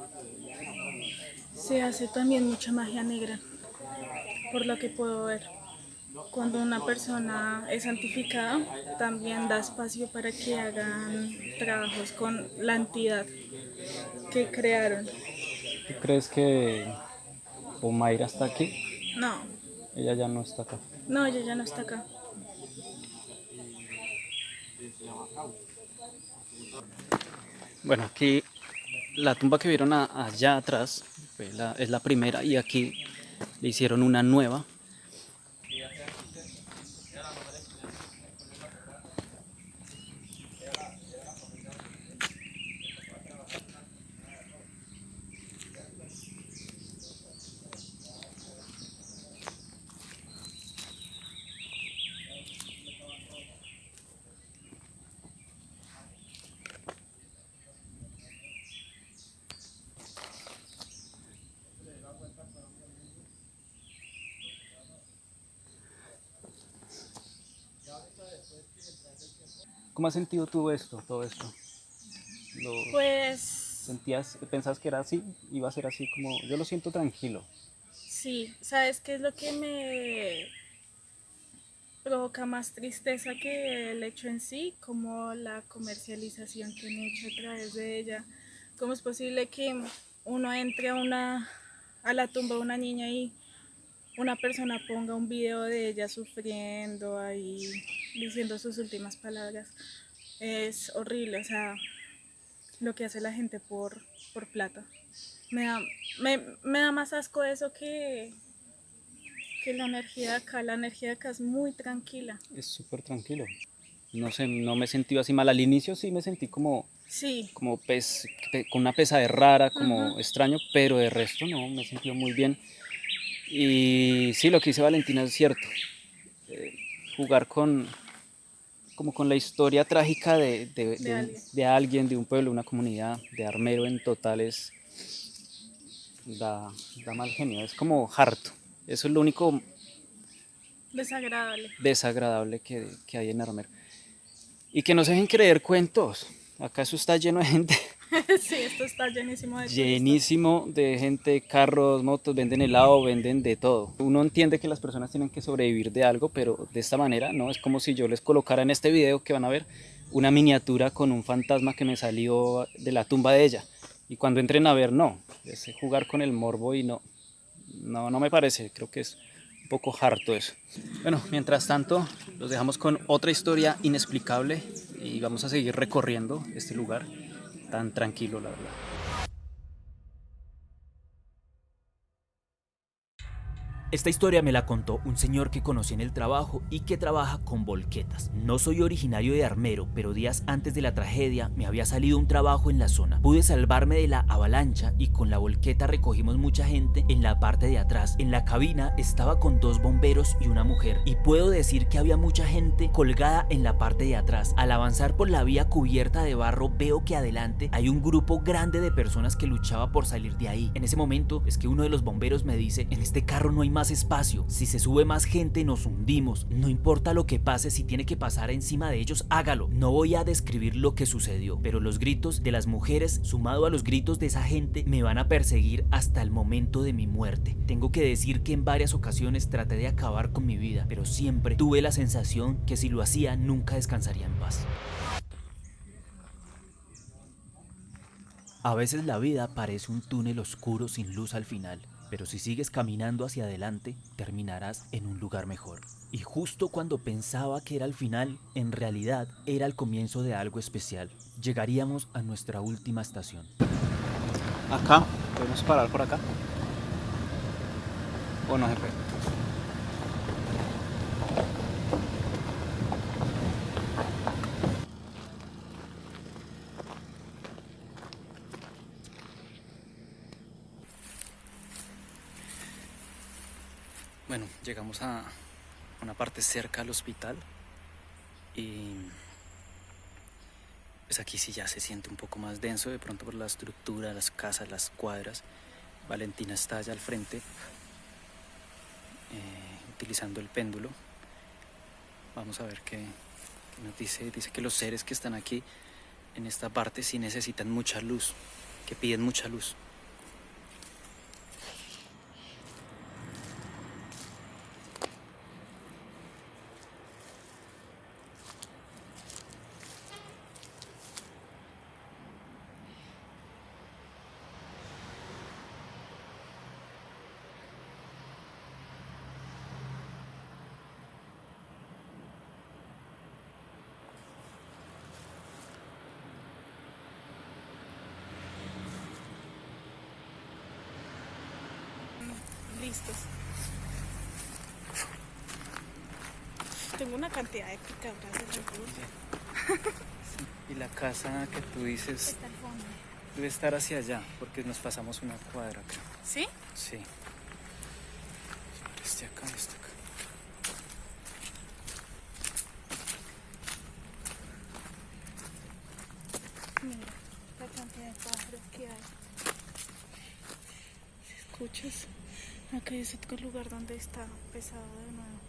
se hace también mucha magia negra, por lo que puedo ver. Cuando una persona es santificada, también da espacio para que hagan trabajos con la entidad que crearon. ¿Tú crees que Omaira está aquí? No, Ella ya no está acá. no, ella ya no está acá. Bueno, aquí la tumba que vieron allá atrás es la primera, y aquí le hicieron una nueva. ¿Cómo has sentido tú todo esto? Pues ¿Pensabas que era así? ¿Iba a ser así? Como yo lo siento tranquilo. sí, ¿sabes qué es lo que me provoca más tristeza que el hecho en sí? Como la comercialización que han hecho a través de ella. ¿Cómo es posible que uno entre a la tumba de una niña y una persona ponga un video de ella sufriendo ahí, diciendo sus últimas palabras? Es horrible, o sea, lo que hace la gente por plata. Me da más asco eso que la energía de acá. La energía de acá es muy tranquila. Es súper tranquilo. No sé, no me he sentido así mal. Al inicio sí me sentí como Sí. como con una pesadez rara, como extraño, pero de resto no, me he sentido muy bien. Y sí, lo que dice Valentina es cierto. Jugar como con la historia trágica de alguien, de un pueblo, una comunidad, de Armero en total da mal genio, es como harto. Eso es lo único desagradable que hay en Armero. Y que no se dejen creer cuentos. Acá eso está lleno de gente. Sí, esto está llenísimo de Llenísimo de gente, carros, motos, venden helado, venden de todo. Uno entiende que las personas tienen que sobrevivir de algo, pero de esta manera no, es como si yo les colocara en este video que van a ver una miniatura con un fantasma que me salió de la tumba de ella. Y cuando entren a ver, no, es jugar con el morbo y no me parece, creo que es un poco harto eso. Bueno, mientras tanto, los dejamos con otra historia inexplicable y vamos a seguir recorriendo este lugar tan tranquilo, la verdad. Esta historia me la contó un señor que conocí en el trabajo y que trabaja con volquetas. No soy originario de Armero, pero días antes de la tragedia me había salido un trabajo en la zona. Pude salvarme de la avalancha y con la volqueta recogimos mucha gente en la parte de atrás. En la cabina estaba con 2 bomberos y una mujer, y puedo decir que había mucha gente colgada en la parte de atrás. Al avanzar por la vía cubierta de barro veo que adelante hay un grupo grande de personas que luchaba por salir de ahí. En ese momento es que uno de los bomberos me dice: en este carro no hay más espacio, si se sube más gente nos hundimos, no importa lo que pase, si tiene que pasar encima de ellos, hágalo. No voy a describir lo que sucedió, pero los gritos de las mujeres sumado a los gritos de esa gente me van a perseguir hasta el momento de mi muerte. Tengo que decir que en varias ocasiones traté de acabar con mi vida, pero siempre tuve la sensación que si lo hacía nunca descansaría en paz. A veces la vida parece un túnel oscuro sin luz al final, pero si sigues caminando hacia adelante, terminarás en un lugar mejor. Y justo cuando pensaba que era el final, en realidad era el comienzo de algo especial. Llegaríamos a nuestra última estación. Acá, podemos parar por acá. ¿O no se puede? Bueno, llegamos a una parte cerca al hospital y pues aquí sí ya se siente un poco más denso, de pronto por la estructura, las casas, las cuadras. Valentina está allá al frente utilizando el péndulo. Vamos a ver qué nos dice. Dice que los seres que están aquí en esta parte sí necesitan mucha luz, que piden mucha luz. Listos. Tengo una cantidad de picabras en el bus. Y la casa que tú dices Está al fondo. debe estar hacia allá, porque nos pasamos una cuadra acá. ¿Sí? Sí. Este acá, este acá. Mira la cantidad de pájaros que hay. ¿Escuchas? Acá es el lugar donde está pesado de nuevo.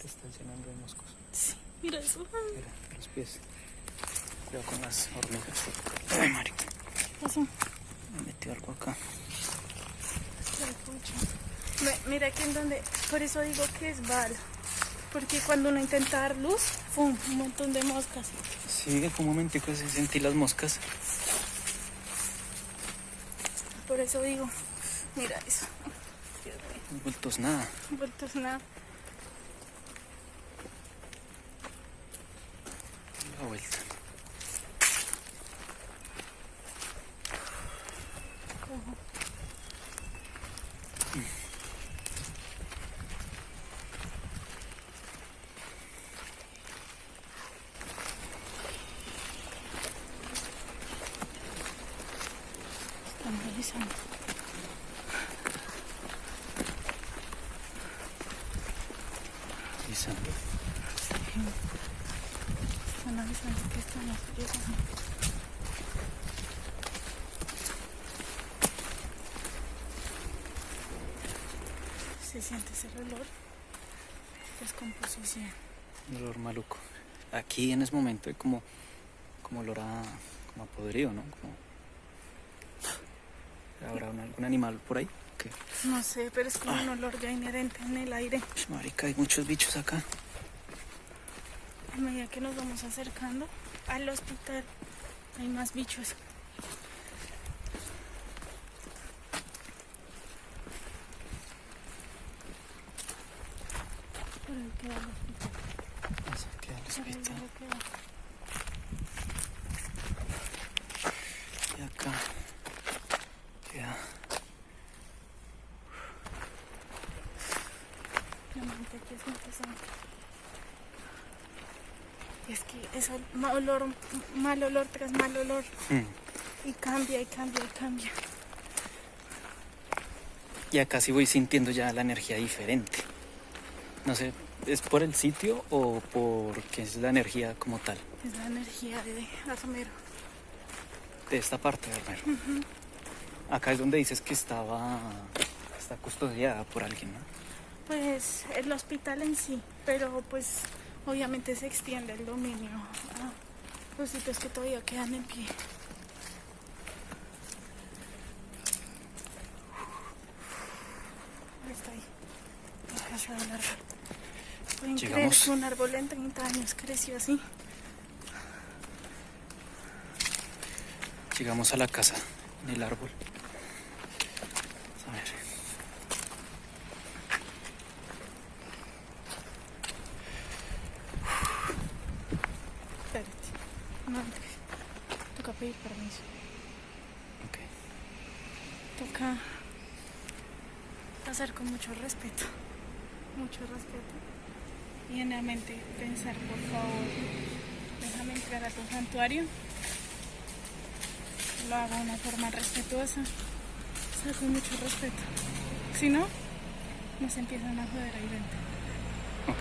Te están llenando de moscos. Sí, mira eso. Mira, los pies. Cuidado con las hormigas. Ay, marica. ¿Qué pasó? Me metí algo acá. Mira aquí en donde, por eso digo que es bala, porque cuando uno intenta dar luz, ¡pum!, un montón de moscas. Sí, fue un momentico así sentí las moscas. Por eso digo, Mira eso. Vueltos nada. Vueltos nada. La vuelta. Están revisando. Revisando. Están avisando que están revisando. Se siente ese olor. Descomposición. Un olor maluco. Aquí en ese momento hay como olor como a podrido, ¿no? ¿Habrá algún animal por ahí? ¿Qué? No sé, pero es como un olor ya inherente en el aire. Marica, hay muchos bichos acá. A medida que nos vamos acercando al hospital, hay más bichos. Por ahí queda el hospital. Eso queda el hospital. Y acá queda. Realmente aquí es interesante. Y es que es mal olor tras mal olor. Y cambia, y cambia, y cambia. Y acá sí voy sintiendo ya la energía diferente. No sé, ¿es por el sitio o porque es la energía como tal? Es la energía de Armero. De esta parte de Armero. Acá es donde dices que está custodiada por alguien, ¿no? Pues el hospital en sí, pero pues obviamente se extiende el dominio a los sitios que todavía quedan en pie. Ahí está ahí, la casa del árbol. ¿Pueden creer que un árbol en 30 años creció así? Llegamos a la casa, en el árbol. Vamos a ver. Espérate, no entres. Toca pedir permiso. Ok. Toca pasar con mucho respeto. Mucho respeto. Y en la mente pensar, por favor, déjame entrar a tu santuario. Lo hago de una forma respetuosa. O sea, con mucho respeto. Si no, nos empiezan a joder ahí dentro. Ok.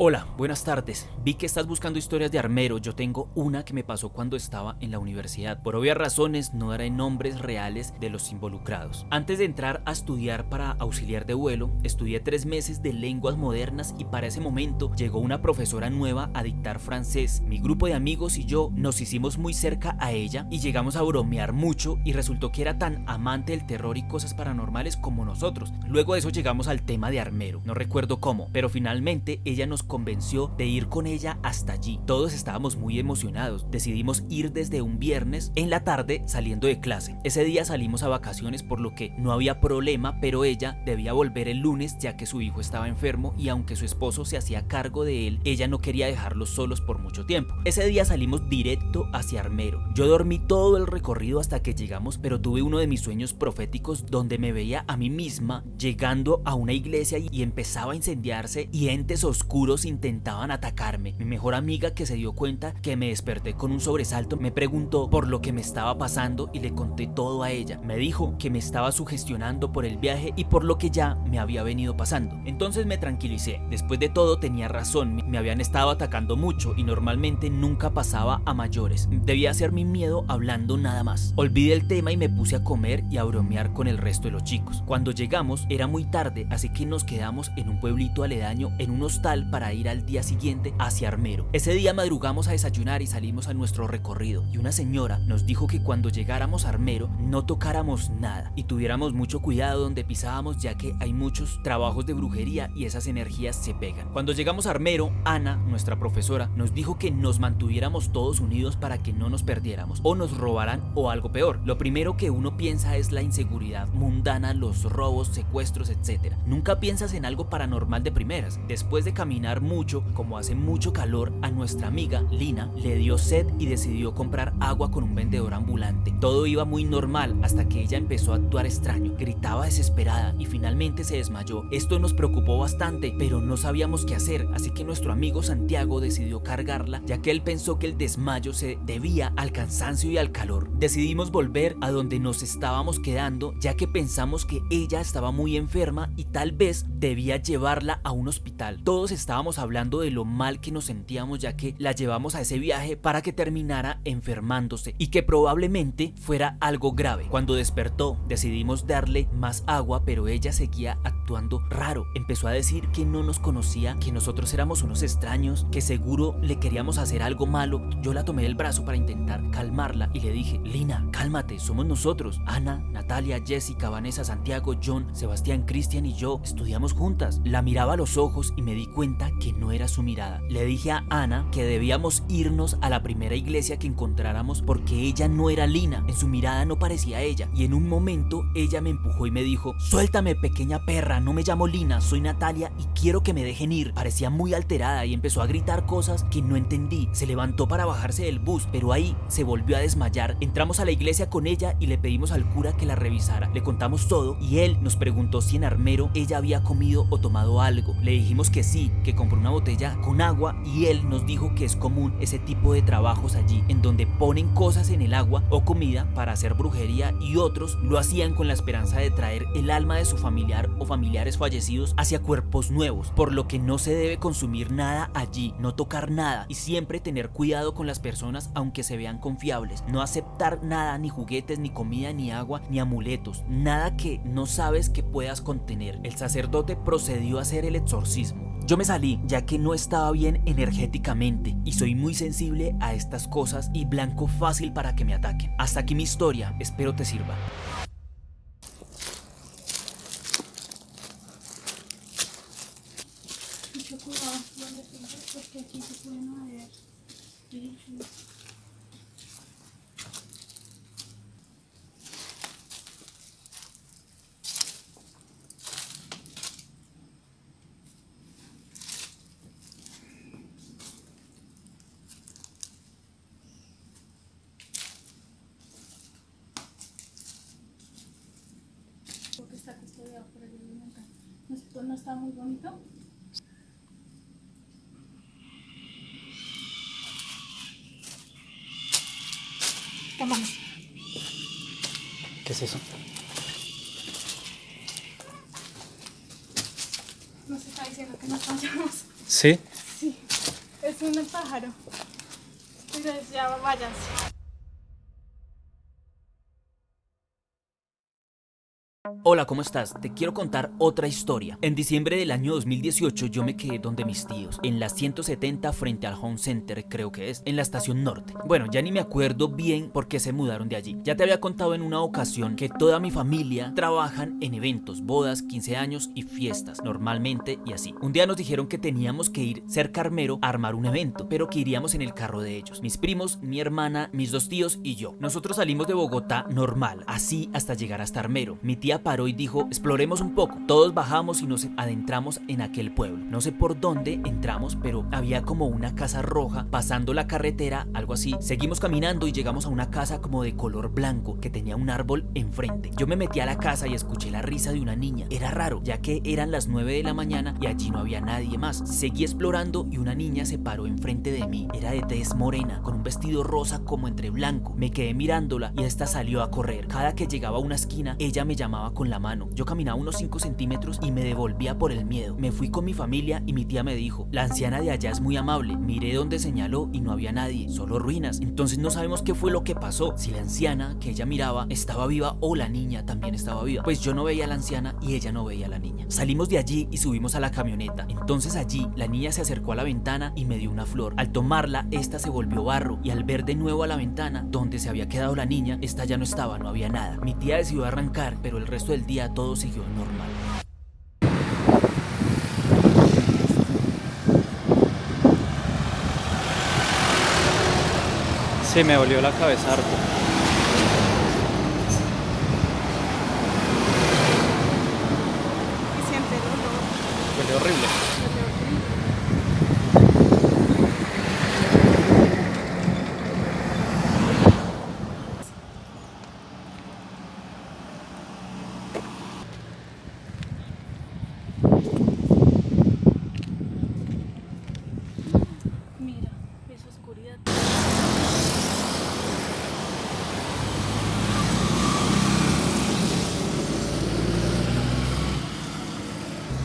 Hola, buenas tardes. Vi que estás buscando historias de Armero. Yo tengo una que me pasó cuando estaba en la universidad. Por obvias razones no daré nombres reales de los involucrados. Antes de entrar a estudiar para auxiliar de vuelo, estudié 3 meses de lenguas modernas y para ese momento llegó una profesora nueva a dictar francés. Mi grupo de amigos y yo nos hicimos muy cerca a ella y llegamos a bromear mucho y resultó que era tan amante del terror y cosas paranormales como nosotros. Luego de eso llegamos al tema de Armero. No recuerdo cómo, pero finalmente ella nos convenció de ir con ella hasta allí. Todos estábamos muy emocionados. Decidimos ir desde un viernes en la tarde saliendo de clase. Ese día salimos a vacaciones por lo que no había problema, pero ella debía volver el lunes ya que su hijo estaba enfermo y aunque su esposo se hacía cargo de él, ella no quería dejarlos solos por mucho tiempo. Ese día salimos directo hacia Armero. Yo dormí todo el recorrido hasta que llegamos, pero tuve uno de mis sueños proféticos donde me veía a mí misma llegando a una iglesia y empezaba a incendiarse y entes oscuros intentaban atacarme. Mi mejor amiga, que se dio cuenta que me desperté con un sobresalto, me preguntó por lo que me estaba pasando y le conté todo a ella. Me dijo que me estaba sugestionando por el viaje y por lo que ya me había venido pasando. Entonces me tranquilicé. Después de todo tenía razón, me habían estado atacando mucho y normalmente nunca pasaba a mayores. Debía ser mi miedo hablando nada más. Olvidé el tema y me puse a comer y a bromear con el resto de los chicos. Cuando llegamos era muy tarde, así que nos quedamos en un pueblito aledaño en un hostal para para ir al día siguiente hacia Armero. Ese día madrugamos a desayunar y salimos a nuestro recorrido, y una señora nos dijo que cuando llegáramos a Armero no tocáramos nada y tuviéramos mucho cuidado donde pisábamos, ya que hay muchos trabajos de brujería y esas energías se pegan. Cuando llegamos a Armero, Ana, nuestra profesora, nos dijo que nos mantuviéramos todos unidos para que no nos perdiéramos o nos robaran o algo peor. Lo primero que uno piensa es la inseguridad mundana, los robos, secuestros, etc. Nunca piensas en algo paranormal de primeras. Después de caminar mucho, como hace mucho calor, a nuestra amiga Lina le dio sed y decidió comprar agua con un vendedor ambulante. Todo iba muy normal hasta que ella empezó a actuar extraño, gritaba desesperada y finalmente se desmayó. Esto nos preocupó bastante, pero no sabíamos qué hacer, así que nuestro amigo Santiago decidió cargarla, ya que él pensó que el desmayo se debía al cansancio y al calor. Decidimos volver a donde nos estábamos quedando, ya que pensamos que ella estaba muy enferma y tal vez debía llevarla a un hospital. Todos estábamos hablando de lo mal que nos sentíamos, ya que la llevamos a ese viaje para que terminara enfermándose y que probablemente fuera algo grave. Cuando despertó, decidimos darle más agua, pero ella seguía actuando raro. Empezó a decir que no nos conocía, que nosotros éramos unos extraños, que seguro le queríamos hacer algo malo. Yo la tomé del brazo para intentar calmarla y le dije: Lina, cálmate, somos nosotros. Ana, Natalia, Jessica, Vanessa, Santiago, John, Sebastián, Cristian y yo estudiamos juntas. La miraba a los ojos y me di cuenta que no era su mirada. Le dije a Ana que debíamos irnos a la primera iglesia que encontráramos porque ella no era Lina, en su mirada no parecía ella, y en un momento ella me empujó y me dijo: suéltame, pequeña perra, no me llamo Lina, soy Natalia y quiero que me dejen ir. Parecía muy alterada y empezó a gritar cosas que no entendí. Se levantó para bajarse del bus, pero ahí se volvió a desmayar. Entramos a la iglesia con ella y le pedimos al cura que la revisara. Le contamos todo y él nos preguntó si en Armero ella había comido o tomado algo. Le dijimos que sí, que compró una botella con agua, y él nos dijo que es común ese tipo de trabajos allí, en donde ponen cosas en el agua o comida para hacer brujería, y otros lo hacían con la esperanza de traer el alma de su familiar o familiares fallecidos hacia cuerpos nuevos, por lo que no se debe consumir nada allí, no tocar nada y siempre tener cuidado con las personas aunque se vean confiables, no aceptar nada, ni juguetes, ni comida, ni agua, ni amuletos, nada que no sabes que puedas contener. El sacerdote procedió a hacer el exorcismo. Yo me salí ya que no estaba bien energéticamente y soy muy sensible a estas cosas y blanco fácil para que me ataquen. Hasta aquí mi historia, espero te sirva. Mucho cuidado porque aquí se pueden mover. Porque está custodiado por el alimento. ¿Esto no está muy bonito? Tomamos. ¿Qué es eso? Nos está diciendo que nos vayamos. ¿Sí? Sí, es un pájaro. Pero ya váyanse. Hola, ¿cómo estás? Te quiero contar otra historia. En diciembre del año 2018 yo me quedé donde mis tíos, en la 170 frente al Home Center, creo que es, en la estación norte. Bueno, ya ni me acuerdo bien por qué se mudaron de allí. Ya te había contado en una ocasión que toda mi familia trabajan en eventos, bodas, 15 años y fiestas, normalmente y así. Un día nos dijeron que teníamos que ir cerca a Armero a armar un evento, pero que iríamos en el carro de ellos. Mis primos, mi hermana, mis dos tíos y yo. Nosotros salimos de Bogotá normal, así hasta llegar hasta Armero. Mi tía paró y dijo: exploremos un poco. Todos bajamos y nos adentramos en aquel pueblo. No sé por dónde entramos, pero había como una casa roja pasando la carretera, algo así. Seguimos caminando y llegamos a una casa como de color blanco que tenía un árbol enfrente. Yo me metí a la casa y escuché la risa de una niña. Era raro, ya que eran las 9 de la mañana y allí no había nadie más. Seguí explorando y una niña se paró enfrente de mí. Era de tez morena, con un vestido rosa como entre blanco. Me quedé mirándola y esta salió a correr. Cada que llegaba a una esquina, ella me llamaba tomaba con la mano. Yo caminaba unos 5 centímetros y me devolvía por el miedo. Me fui con mi familia y mi tía me dijo: la anciana de allá es muy amable. Miré donde señaló y no había nadie, solo ruinas. Entonces no sabemos qué fue lo que pasó, si la anciana que ella miraba estaba viva o la niña también estaba viva. Pues yo no veía a la anciana y ella no veía a la niña. Salimos de allí y subimos a la camioneta. Entonces allí la niña se acercó a la ventana y me dio una flor. Al tomarla, esta se volvió barro, y al ver de nuevo a la ventana donde se había quedado la niña, esta ya no estaba, no había nada. Mi tía decidió arrancar, pero el resto del día todo siguió normal. Se me volvió la cabeza harto. Y siente dolor. Huele horrible. Mira, esa oscuridad.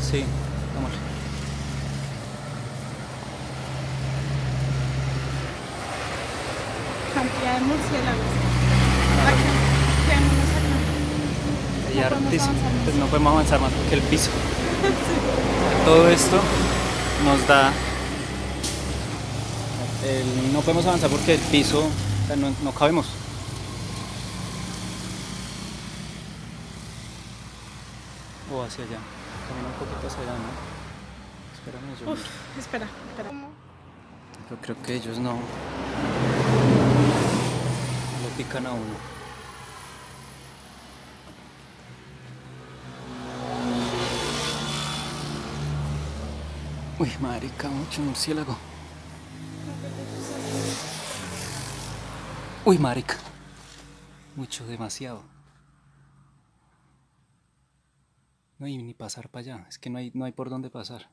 Sí, vamos. Cantidad de murciélagos. Acá, quedémonos acá. Hay No podemos hartísimo. avanzar más. Pues no podemos avanzar más porque el piso. Todo esto nos da. No podemos avanzar porque el piso, o sea, no cabemos. O hacia allá. Camina un poquito hacia allá, ¿no? Espérame, yo. Uf, espera. Yo creo que ellos no. Lo pican a uno. Uy, marica, mucho murciélago. Uy, marica. Mucho, demasiado. No hay ni pasar para allá. Es que no hay por dónde pasar.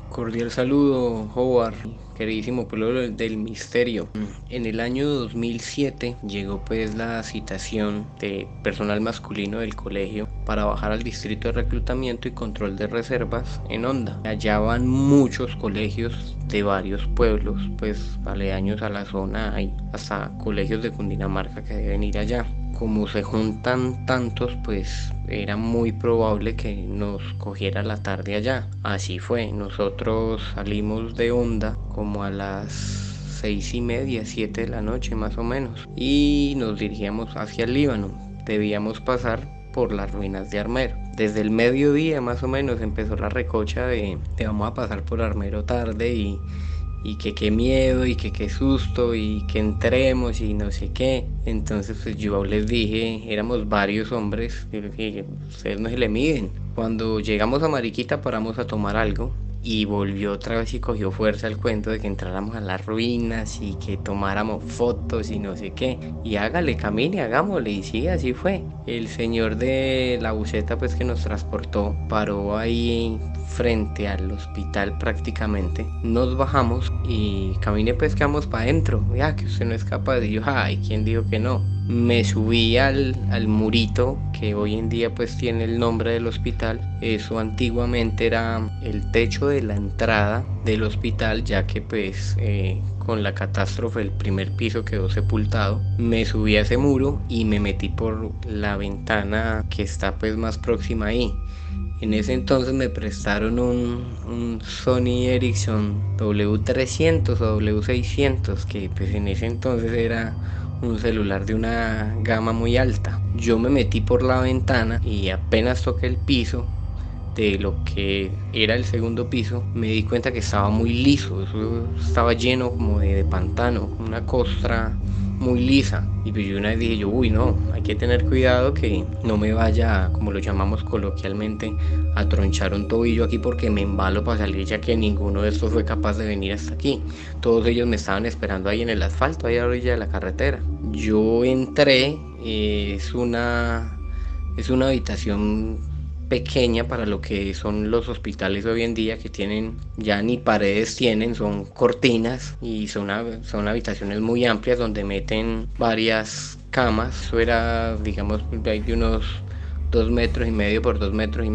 Cordial saludo, Howard, queridísimo pueblo del misterio. En el año 2007 llegó pues la citación de personal masculino del colegio para bajar al distrito de reclutamiento y control de reservas en Honda. Allá van muchos colegios de varios pueblos, pues aledaños a la zona, hay hasta colegios de Cundinamarca que deben ir allá. Como se juntan tantos, pues era muy probable que nos cogiera la tarde allá. Así fue, nosotros salimos de Honda como a las 6:30, 7 de la noche más o menos, y nos dirigíamos hacia el Líbano. Debíamos pasar por las ruinas de Armero. Desde el mediodía más o menos empezó la recocha de vamos a pasar por Armero tarde y que qué miedo y que qué susto y que entremos y no sé qué. Entonces pues yo les dije, éramos varios hombres, yo les dije, ustedes no se le miden. Cuando llegamos a Mariquita paramos a tomar algo y volvió otra vez y cogió fuerza el cuento de que entráramos a las ruinas y que tomáramos fotos y no sé qué. Y hágale, camine, hagámosle. Y sí, así fue. El señor de la buseta pues que nos transportó paró ahí frente al hospital prácticamente. Nos bajamos y caminé, pues que vamos para adentro. Ya que usted no es capaz. Y yo, ay, ¿quién dijo que no? Me subí al murito que hoy en día pues tiene el nombre del hospital. Eso antiguamente era el techo de la entrada del hospital, ya que pues con la catástrofe el primer piso quedó sepultado. Me subí a ese muro y me metí por la ventana que está pues más próxima ahí. En ese entonces me prestaron un Sony Ericsson W300 o W600, que pues en ese entonces era un celular de una gama muy alta. Yo me metí por la ventana y apenas toqué el piso de lo que era el segundo piso, me di cuenta que estaba muy liso, eso estaba lleno como de pantano, una costra muy lisa. Y pues yo una vez dije yo, uy no, hay que tener cuidado que no me vaya, como lo llamamos coloquialmente, a tronchar un tobillo aquí porque me embalo para salir, ya que ninguno de estos fue capaz de venir hasta aquí. Todos ellos me estaban esperando ahí en el asfalto, ahí a la orilla de la carretera. Yo entré, es una habitación pequeña para lo que son los hospitales hoy en día, que tienen, ya ni paredes tienen, son cortinas y son habitaciones muy amplias donde meten varias camas. Eso era, digamos, de unos 2,5 metros por 2,5 metros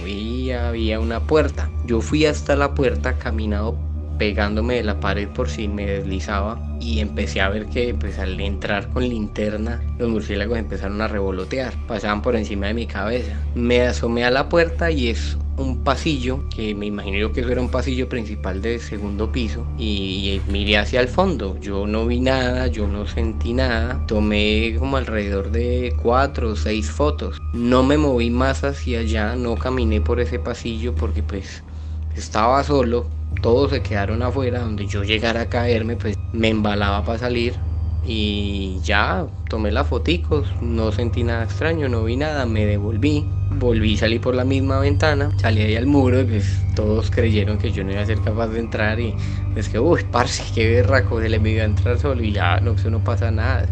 y había una puerta. Yo fui hasta la puerta caminado pegándome de la pared por si me deslizaba, y empecé a ver que pues al entrar con linterna los murciélagos empezaron a revolotear, pasaban por encima de mi cabeza. Me asomé a la puerta y es un pasillo, que me imagino yo que eso era un pasillo principal del segundo piso, y miré hacia el fondo. Yo no vi nada, yo no sentí nada. Tomé como alrededor de 4 o 6 fotos. No me moví más hacia allá, no caminé por ese pasillo porque pues estaba solo. Todos se quedaron afuera. Donde yo llegara a caerme pues me embalaba para salir, y ya tomé las foticos, no sentí nada extraño, no vi nada, me devolví, salí por la misma ventana, salí ahí al muro, y pues todos creyeron que yo no iba a ser capaz de entrar, y es que uy, parce, qué berraco, se le me iba a entrar solo, y ya, no, eso no pasa nada.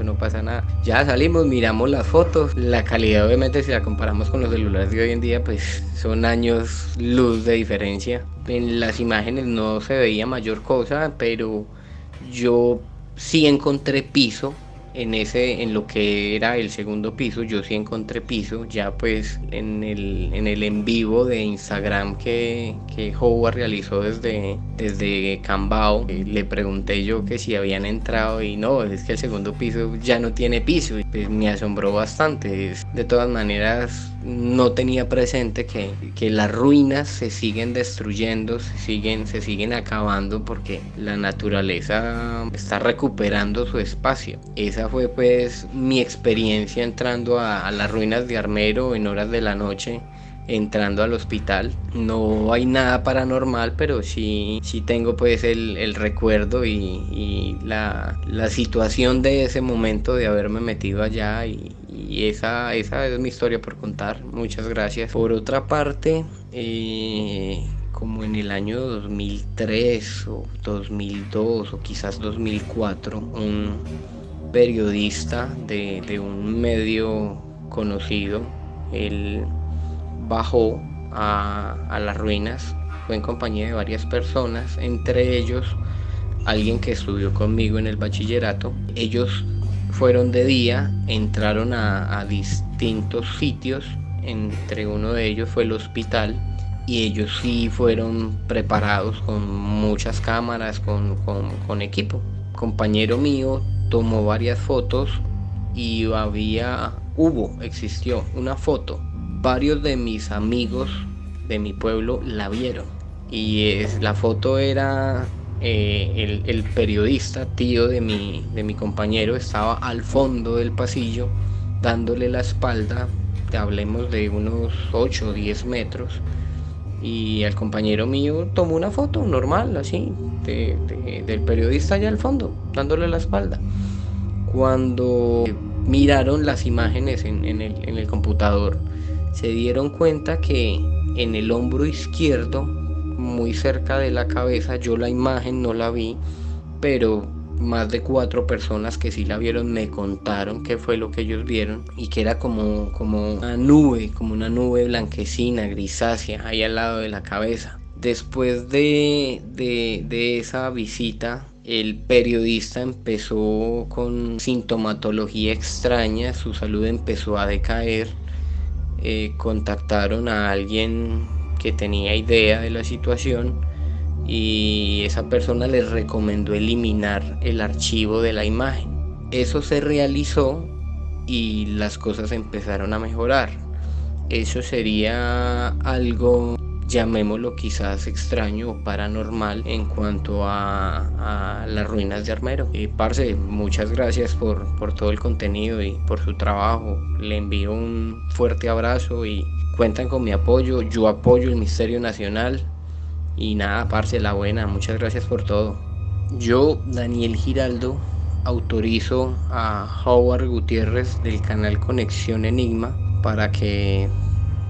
Ya salimos, miramos las fotos, la calidad obviamente si la comparamos con los celulares de hoy en día pues son años luz de diferencia. En las imágenes no se veía mayor cosa, pero yo sí encontré piso en lo que era el segundo piso. Yo sí encontré piso, ya pues en el en vivo de Instagram que Howard realizó desde Cambao. Le pregunté yo que si habían entrado, y no, es que el segundo piso ya no tiene piso, y pues me asombró bastante. De todas maneras, no tenía presente que las ruinas se siguen destruyendo, se siguen acabando, porque la naturaleza está recuperando su espacio. Esa fue pues mi experiencia entrando a las ruinas de Armero en horas de la noche, entrando al hospital. No hay nada paranormal, pero sí tengo pues el recuerdo y la situación de ese momento de haberme metido allá, y esa es mi historia por contar. Muchas gracias. Por otra parte, como en el año 2003 o 2002 o quizás 2004, un periodista de un medio conocido, él bajó a las ruinas, fue en compañía de varias personas, entre ellos alguien que estudió conmigo en el bachillerato. Ellos fueron de día, entraron a distintos sitios, entre uno de ellos fue el hospital, y ellos sí fueron preparados con muchas cámaras, con equipo. Compañero mío tomó varias fotos, y existió una foto. Varios de mis amigos de mi pueblo la vieron, y la foto era el periodista, tío de mi compañero, estaba al fondo del pasillo dándole la espalda, hablemos de unos 8 o 10 metros, y el compañero mío tomó una foto normal así del periodista allá al fondo dándole la espalda. Cuando miraron las imágenes en el computador, se dieron cuenta que en el hombro izquierdo, muy cerca de la cabeza, yo la imagen no la vi, pero más de 4 personas que sí la vieron me contaron qué fue lo que ellos vieron, y que era como una nube blanquecina, grisácea, ahí al lado de la cabeza. Después de esa visita, el periodista empezó con sintomatología extraña, su salud empezó a decaer. Contactaron a alguien que tenía idea de la situación, y esa persona les recomendó eliminar el archivo de la imagen. Eso se realizó y las cosas empezaron a mejorar. Eso sería algo, llamémoslo quizás extraño o paranormal, en cuanto a las ruinas de Armero. Parce, muchas gracias por todo el contenido y por su trabajo. Le envío un fuerte abrazo y cuentan con mi apoyo. Yo apoyo el Misterio Nacional. Y nada, parce, la buena. Muchas gracias por todo. Yo, Daniel Giraldo, autorizo a Howard Gutiérrez del canal Conexión Enigma para que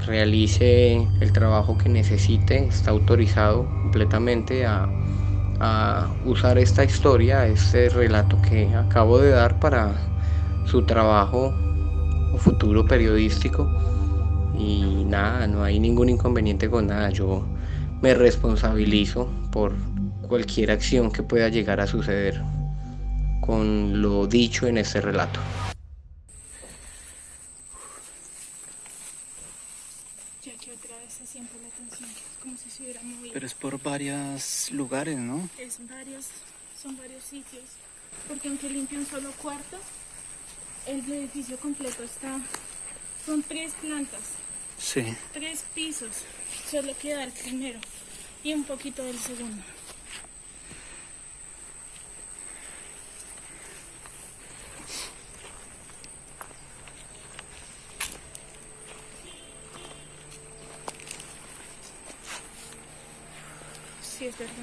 realice el trabajo que necesite. Está autorizado completamente a usar esta historia, este relato que acabo de dar para su trabajo o futuro periodístico. Y nada, no hay ningún inconveniente con nada. Yo me responsabilizo por cualquier acción que pueda llegar a suceder con lo dicho en este relato. Ya que otra vez se siente la tensión, como si se hubiera movido. Pero es por varios lugares, ¿no? Son varios sitios, porque aunque limpia un solo cuarto, el edificio completo son 3 plantas. Sí. 3 pisos, solo queda el primero y un poquito del segundo. Sí, es verdad.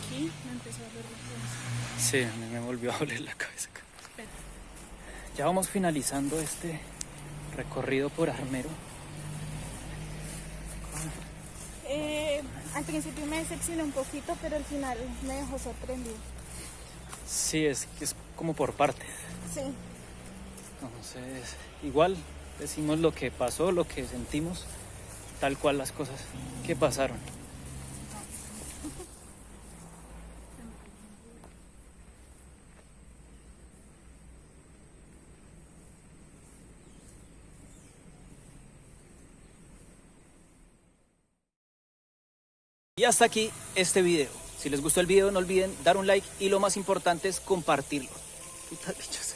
Aquí me empezó a doler la cabeza. Sí, a mí me volvió a doler la cabeza. Espera. Ya vamos finalizando este recorrido por Armero. Al principio me decepcioné un poquito, pero al final me dejó sorprendido. Sí, es como por partes. Sí. Entonces, igual decimos lo que pasó, lo que sentimos, tal cual las cosas que pasaron. Y hasta aquí este video. Si les gustó el video, no olviden dar un like y lo más importante es compartirlo. Putas bichos.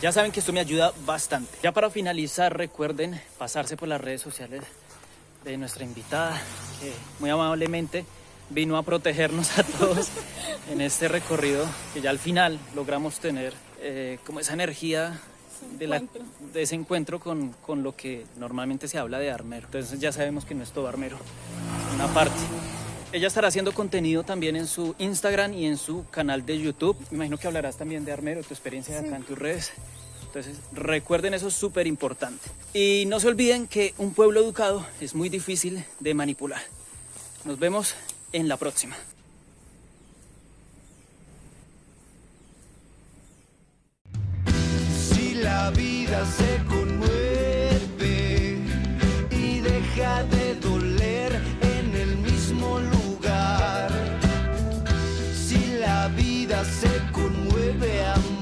Ya saben que esto me ayuda bastante. Ya para finalizar, recuerden pasarse por las redes sociales de nuestra invitada, que muy amablemente vino a protegernos a todos en este recorrido, que ya al final logramos tener como esa energía de ese encuentro con lo que normalmente se habla de Armero. Entonces ya sabemos que no es todo Armero, es una parte. Ella estará haciendo contenido también en su Instagram y en su canal de YouTube. Me imagino que hablarás también de Armero, tu experiencia acá en tus redes. Entonces recuerden, eso es súper importante. Y no se olviden que un pueblo educado es muy difícil de manipular. Nos vemos en la próxima. La vida se conmueve y deja de doler en el mismo lugar. Si la vida se conmueve, amor.